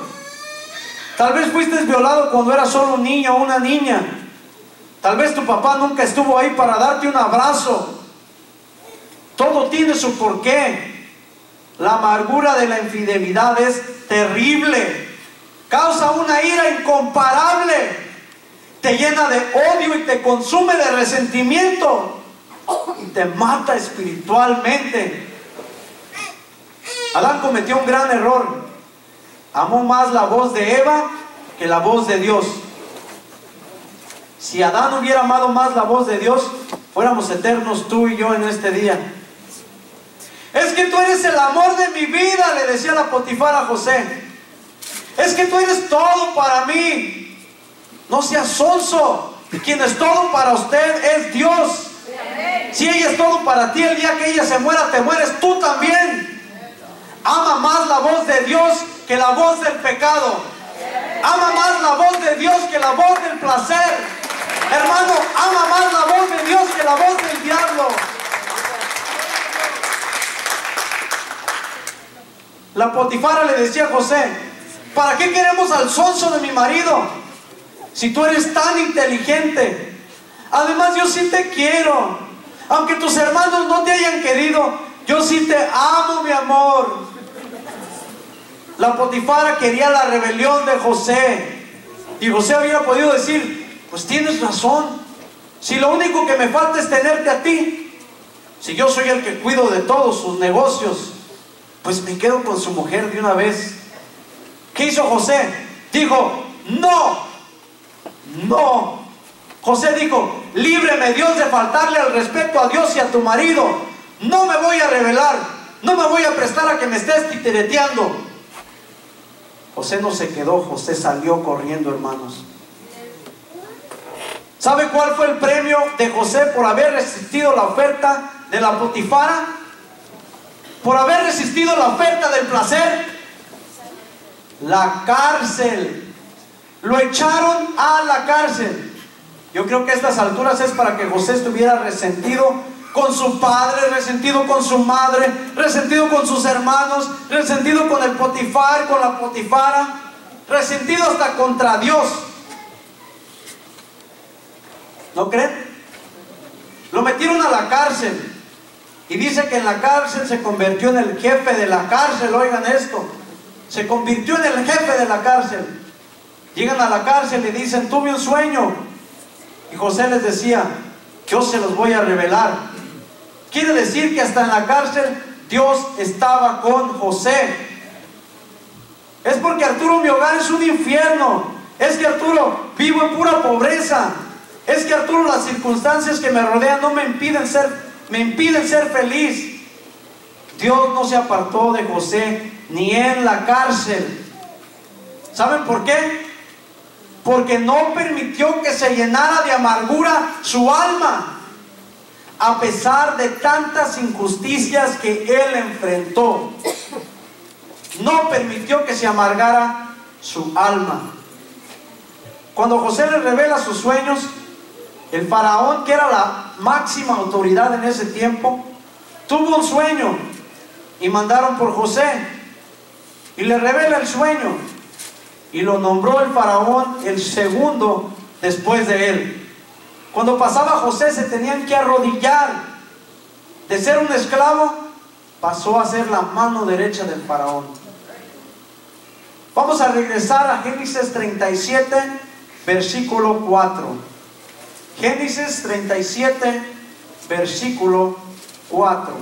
Tal vez fuiste violado cuando eras solo un niño o una niña. Tal vez tu papá nunca estuvo ahí para darte un abrazo. Todo tiene su porqué. La amargura de la infidelidad es terrible. Causa una ira incomparable. Te llena de odio y te consume de resentimiento. Y te mata espiritualmente. Adán cometió un gran error. Amó más la voz de Eva que la voz de Dios. Si Adán hubiera amado más la voz de Dios, fuéramos eternos tú y yo en este día. Es que tú eres el amor de mi vida, le decía la Potifar a José. Es que tú eres todo para mí. No seas sonso. Quien es todo para usted es Dios. Si ella es todo para ti, el día que ella se muera, te mueres tú también. Ama más la voz de Dios que la voz del pecado. Ama más la voz de Dios que la voz del placer. Hermano, ama más la voz de Dios que la voz del diablo. La Potifara le decía a José: ¿para qué queremos al sonso de mi marido si tú eres tan inteligente? Además, yo sí te quiero. Aunque tus hermanos no te hayan querido, yo sí te amo, mi amor. La Potifara quería la rebelión de José. Y José había podido decir: pues tienes razón. Si lo único que me falta es tenerte a ti, si yo soy el que cuido de todos sus negocios, pues me quedo con su mujer de una vez. ¿Qué hizo José? Dijo: no, no. José dijo: líbreme Dios de faltarle al respeto a Dios y a tu marido. No me voy a rebelar. No me voy a prestar a que me estés titereteando. José no se quedó, José salió corriendo, hermanos. ¿Sabe cuál fue el premio de José por haber resistido la oferta de la Potifara? Por haber resistido la oferta del placer. La cárcel. Lo echaron a la cárcel. Yo creo que a estas alturas es para que José estuviera resentido con su padre, resentido con su madre, resentido con sus hermanos, resentido con el Potifar, con la Potifara, resentido hasta contra Dios. ¿No creen? Lo metieron a la cárcel y dice que en la cárcel se convirtió en el jefe de la cárcel. Oigan esto, se convirtió en el jefe de la cárcel. Llegan a la cárcel y dicen: tuve un sueño. Y José les decía: yo se los voy a revelar. Quiere decir que hasta en la cárcel Dios estaba con José. Es porque, Arturo, mi hogar es un infierno. Es que, Arturo, vivo en pura pobreza. Es que, Arturo, las circunstancias que me rodean no me impiden ser feliz. Dios no se apartó de José ni en la cárcel. ¿Saben por qué? Porque no permitió que se llenara de amargura su alma, a pesar de tantas injusticias que él enfrentó. No permitió que se amargara su alma. Cuando José le revela sus sueños, el faraón, que era la máxima autoridad en ese tiempo, tuvo un sueño y mandaron por José y le revela el sueño y lo nombró el faraón el segundo después de él. Cuando pasaba José se tenían que arrodillar. De ser un esclavo pasó a ser la mano derecha del faraón. Vamos a regresar a Génesis 37, versículo 4. Génesis 37, versículo 4.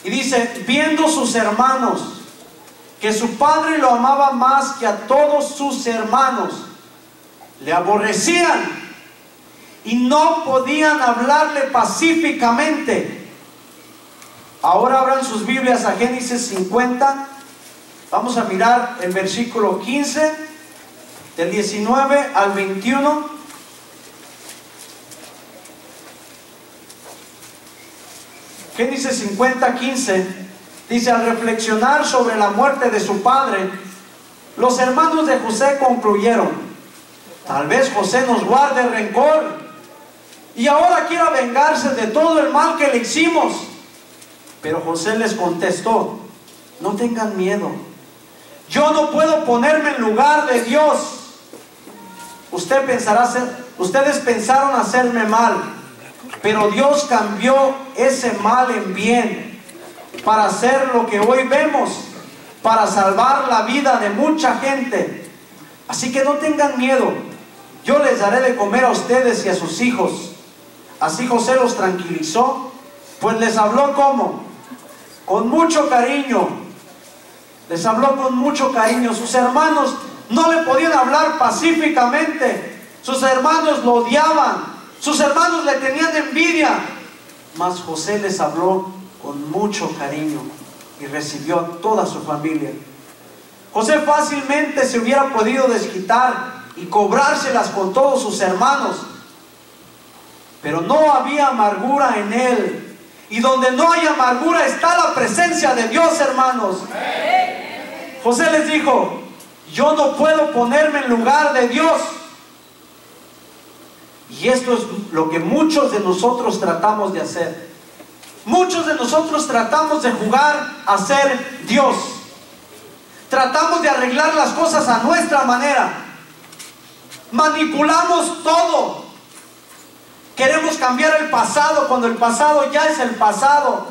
Y dice: viendo sus hermanos que su padre lo amaba más que a todos sus hermanos, le aborrecían y no podían hablarle pacíficamente. Ahora abran sus Biblias a Génesis 50. Vamos a mirar el versículo 15, del 19 al 21. Génesis 50, 15 dice: al reflexionar sobre la muerte de su padre, los hermanos de José concluyeron: tal vez José nos guarde rencor y ahora quiera vengarse de todo el mal que le hicimos. Pero José les contestó: no tengan miedo, yo no puedo ponerme en lugar de Dios. Ustedes pensaron hacerme mal, pero Dios cambió ese mal en bien para hacer lo que hoy vemos, para salvar la vida de mucha gente. Así que no tengan miedo, yo les daré de comer a ustedes y a sus hijos. Así José los tranquilizó, pues les habló ¿cómo? Con mucho cariño. Les habló con mucho cariño. Sus hermanos no le podían hablar pacíficamente. Sus hermanos lo odiaban. Sus hermanos le tenían envidia. Mas José les habló con mucho cariño y recibió a toda su familia. José fácilmente se hubiera podido desquitar y cobrárselas con todos sus hermanos, pero no había amargura en él. Y donde no hay amargura está la presencia de Dios, hermanos. José les dijo: yo no puedo ponerme en lugar de Dios. Y esto es lo que muchos de nosotros tratamos de hacer. Muchos de nosotros tratamos de jugar a ser Dios. Tratamos de arreglar las cosas a nuestra manera. Manipulamos todo. Queremos cambiar el pasado cuando el pasado ya es el pasado.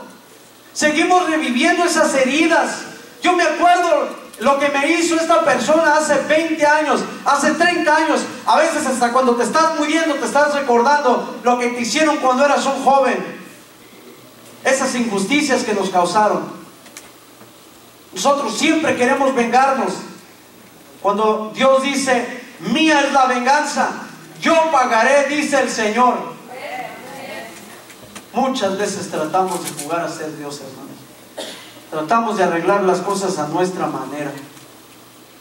Seguimos reviviendo esas heridas. Yo me acuerdo lo que me hizo esta persona hace 20 años, hace 30 años. A veces hasta cuando te estás muriendo te estás recordando lo que te hicieron cuando eras un joven. Esas injusticias que nos causaron. Nosotros siempre queremos vengarnos, cuando Dios dice: mía es la venganza, yo pagaré, dice el Señor. Muchas veces tratamos de jugar a ser Dios, hermanos. Tratamos de arreglar las cosas a nuestra manera.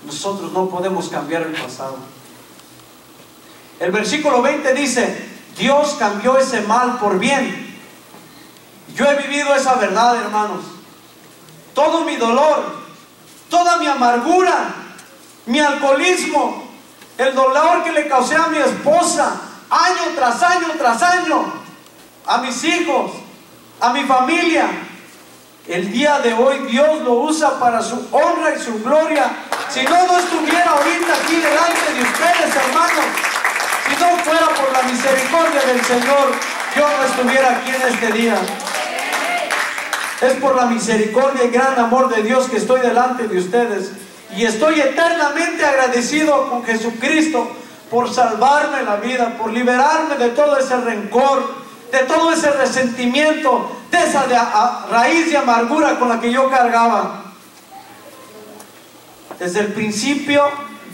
Nosotros no podemos cambiar el pasado. El versículo 20 dice: Dios cambió ese mal por bien. Yo he vivido esa verdad, hermanos. Todo mi dolor, toda mi amargura, mi alcoholismo, el dolor que le causé a mi esposa, año tras año tras año, a mis hijos, a mi familia, el día de hoy Dios lo usa para su honra y su gloria. Si no estuviera ahorita aquí delante de ustedes, hermanos. Si no fuera por la misericordia del Señor, yo no estuviera aquí en este día. Es por la misericordia y gran amor de Dios que estoy delante de ustedes. Y estoy eternamente agradecido con Jesucristo por salvarme la vida, por liberarme de todo ese rencor, de todo ese resentimiento, de esa raíz de amargura con la que yo cargaba. Desde el principio,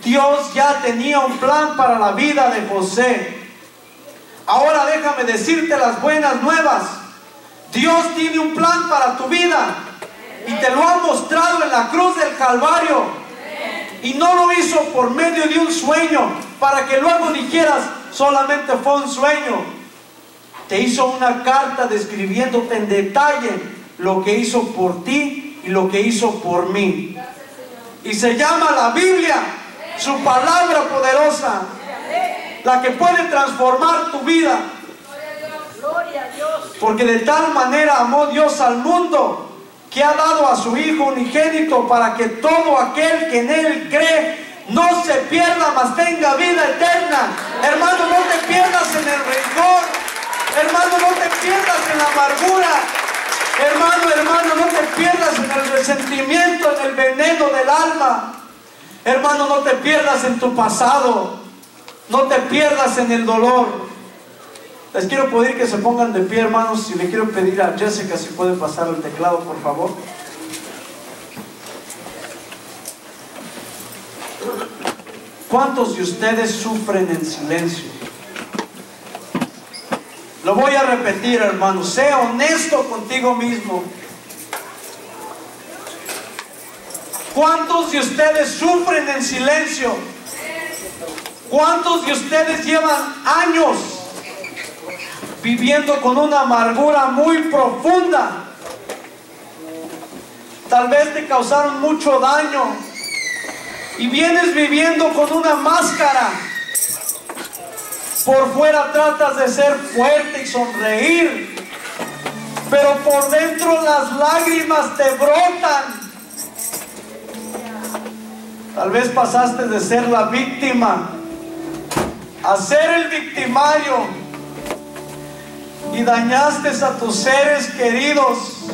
Dios ya tenía un plan para la vida de José. Ahora déjame decirte las buenas nuevas. Dios tiene un plan para tu vida y te lo ha mostrado en la cruz del Calvario. Y no lo hizo por medio de un sueño para que luego dijeras solamente fue un sueño. Te hizo una carta describiéndote en detalle lo que hizo por ti y lo que hizo por mí. Y se llama la Biblia, su palabra poderosa, la que puede transformar tu vida. Porque de tal manera amó Dios al mundo que ha dado a su Hijo unigénito para que todo aquel que en Él cree no se pierda, mas tenga vida eterna. Hermano, no te pierdas en el rencor. Hermano, no te pierdas en la amargura. Hermano, no te pierdas en el resentimiento, en el veneno del alma. Hermano, no te pierdas en tu pasado. No te pierdas en el dolor. Les quiero pedir que se pongan de pie, hermanos, y le quiero pedir a Jessica si puede pasar el teclado, por favor. ¿Cuántos de ustedes sufren en silencio? Lo voy a repetir, hermano. Sé honesto contigo mismo. ¿Cuántos de ustedes sufren en silencio? ¿Cuántos de ustedes llevan años viviendo con una amargura muy profunda? Tal vez te causaron mucho daño y vienes viviendo con una máscara. Por fuera tratas de ser fuerte y sonreír, pero por dentro las lágrimas te brotan. Tal vez pasaste de ser la víctima a ser el victimario y dañaste a tus seres queridos,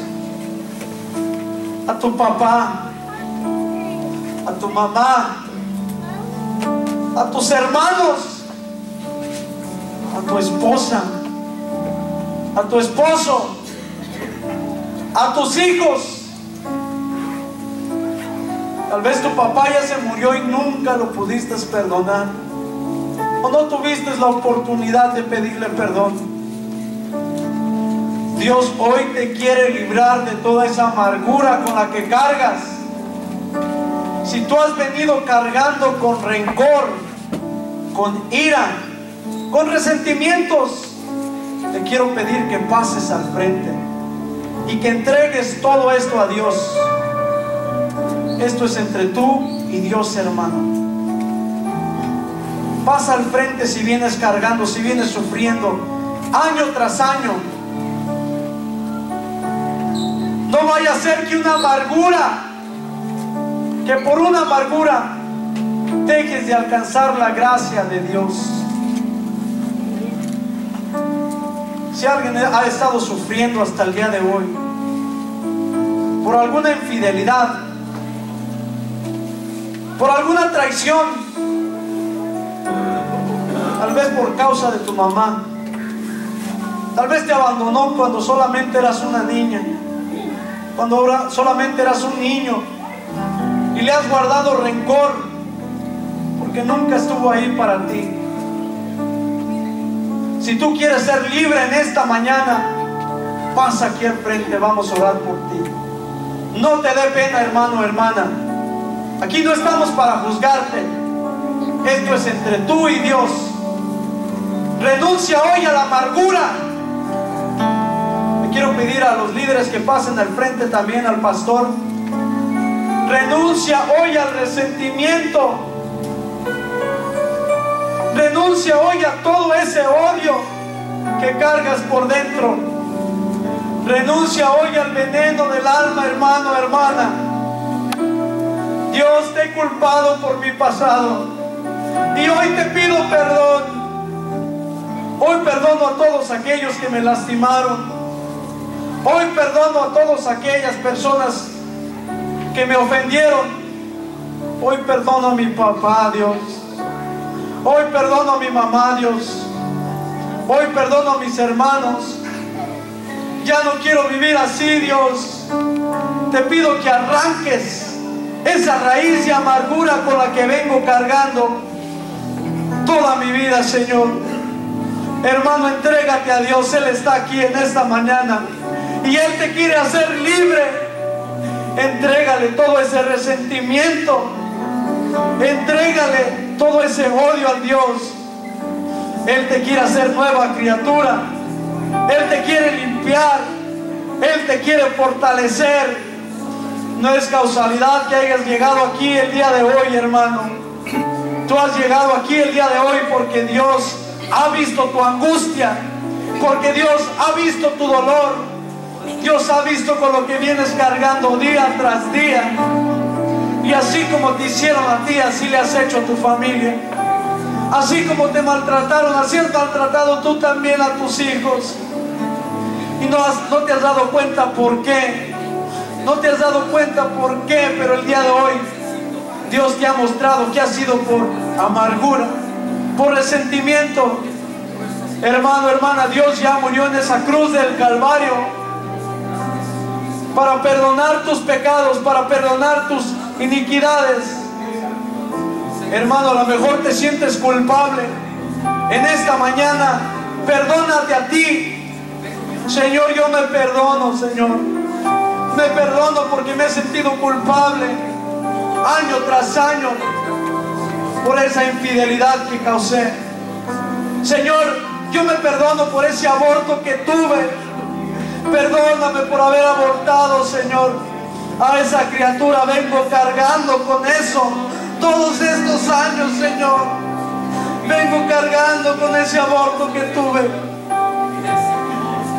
a tu papá, a tu mamá, a tus hermanos, a tu esposa, a tu esposo, a tus hijos. Tal vez tu papá ya se murió y nunca lo pudiste perdonar, o no tuviste la oportunidad de pedirle perdón. Dios hoy te quiere librar de toda esa amargura con la que cargas. Si tú has venido cargando con rencor, con ira, con resentimientos, te quiero pedir que pases al frente y que entregues todo esto a Dios. Esto es entre tú y Dios, hermano. Pasa al frente si vienes cargando, si vienes sufriendo año tras año. No vaya a ser que una amargura, que por una amargura dejes de alcanzar la gracia de Dios. Si alguien ha estado sufriendo hasta el día de hoy por alguna infidelidad, por alguna traición, tal vez por causa de tu mamá, tal vez te abandonó cuando solamente eras una niña, cuando solamente eras un niño, y le has guardado rencor porque nunca estuvo ahí para ti. Si tú quieres ser libre en esta mañana, pasa aquí al frente, vamos a orar por ti. No te dé pena, hermano o hermana. Aquí no estamos para juzgarte. Esto es entre tú y Dios. Renuncia hoy a la amargura. Me quiero pedir a los líderes que pasen al frente, también al pastor. Renuncia hoy al resentimiento. Renuncia hoy a todo ese odio que cargas por dentro. Renuncia hoy al veneno del alma, hermano, hermana. Dios, te he culpado por mi pasado y hoy te pido perdón. Hoy perdono a todos aquellos que me lastimaron. Hoy perdono a todas aquellas personas que me ofendieron. Hoy perdono a mi papá, Dios. Hoy perdono a mi mamá, Dios. Hoy perdono a mis hermanos. Ya no quiero vivir así, Dios. Te pido que arranques esa raíz de amargura con la que vengo cargando toda mi vida, Señor. Hermano, entrégate a Dios. Él está aquí en esta mañana y Él te quiere hacer libre. Entrégale todo ese resentimiento. Entrégale todo ese odio a Dios. Él te quiere hacer nueva criatura. Él te quiere limpiar. Él te quiere fortalecer. No es causalidad que hayas llegado aquí el día de hoy, hermano. Tú has llegado aquí el día de hoy porque Dios ha visto tu angustia, porque Dios ha visto tu dolor. Dios ha visto con lo que vienes cargando día tras día. Y así como te hicieron a ti, así le has hecho a tu familia. Así como te maltrataron, así has maltratado tú también a tus hijos. Y no te has dado cuenta por qué. No te has dado cuenta por qué, pero el día de hoy Dios te ha mostrado que ha sido por amargura, por resentimiento. Hermano, hermana, Dios ya murió en esa cruz del Calvario para perdonar tus pecados, para perdonar tus iniquidades. Hermano, a lo mejor te sientes culpable. En esta mañana, perdónate a ti. Señor, yo me perdono, Señor. Me perdono porque me he sentido culpable año tras año por esa infidelidad que causé. Señor, yo me perdono por ese aborto que tuve. Perdóname por haber abortado, Señor, a esa criatura. Vengo cargando con eso todos estos años, Señor. Vengo cargando con ese aborto que tuve.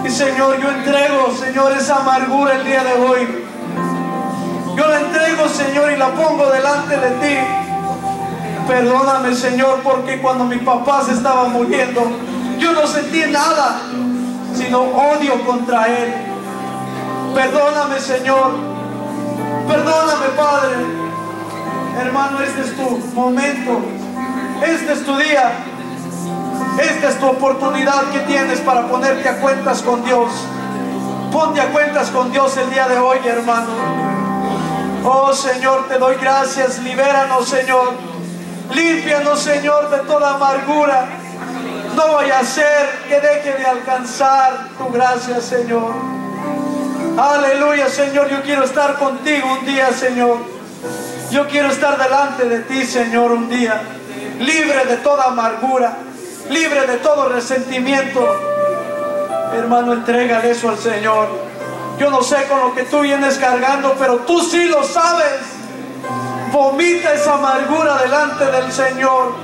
Y Señor, yo entrego, Señor, esa amargura el día de hoy. Yo la entrego, Señor, y la pongo delante de ti. Perdóname, Señor, porque cuando mi papá se estaba muriendo, yo no sentí nada, sino odio contra él. Perdóname, Señor. Perdóname, Padre. Hermano, este es tu momento. Este es tu día. Esta es tu oportunidad que tienes para ponerte a cuentas con Dios. Ponte a cuentas con Dios el día de hoy, hermano. Oh, Señor, te doy gracias. Libéranos, Señor. Límpianos, Señor, de toda amargura. No vaya a ser que deje de alcanzar tu gracia, Señor. Aleluya, Señor. Yo quiero estar contigo un día, Señor. Yo quiero estar delante de ti, Señor, un día. Libre de toda amargura. Libre de todo resentimiento. Hermano, entrégale eso al Señor. Yo no sé con lo que tú vienes cargando, pero tú sí lo sabes. Vomita esa amargura delante del Señor.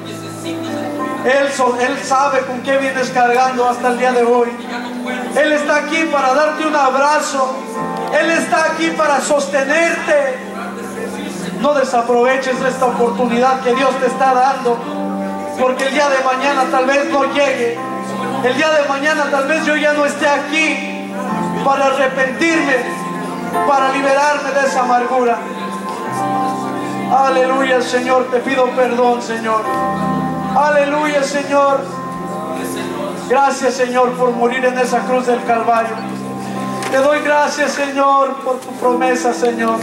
Él sabe con qué vienes cargando hasta el día de hoy. Él está aquí para darte un abrazo. Él está aquí para sostenerte. No desaproveches esta oportunidad que Dios te está dando, porque el día de mañana tal vez no llegue. El día de mañana tal vez yo ya no esté aquí para arrepentirme, para liberarme de esa amargura. Aleluya, Señor, te pido perdón, Señor. Aleluya, Señor. Gracias, Señor, por morir en esa cruz del Calvario. Te doy gracias, Señor, por tu promesa, Señor.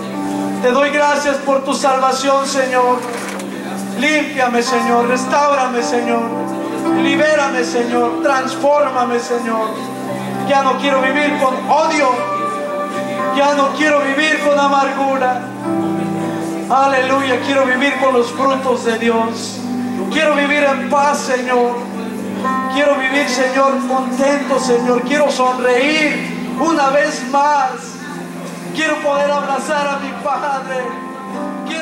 Te doy gracias por tu salvación, Señor. Límpiame, Señor. Restáurame, Señor. Libérame, Señor. Transfórmame, Señor. Ya no quiero vivir con odio. Ya no quiero vivir con amargura. Aleluya. Quiero vivir con los frutos de Dios. Quiero vivir en paz, Señor. Quiero vivir, Señor, contento, Señor. Quiero sonreír una vez más. Quiero poder abrazar a mi Padre. Quiero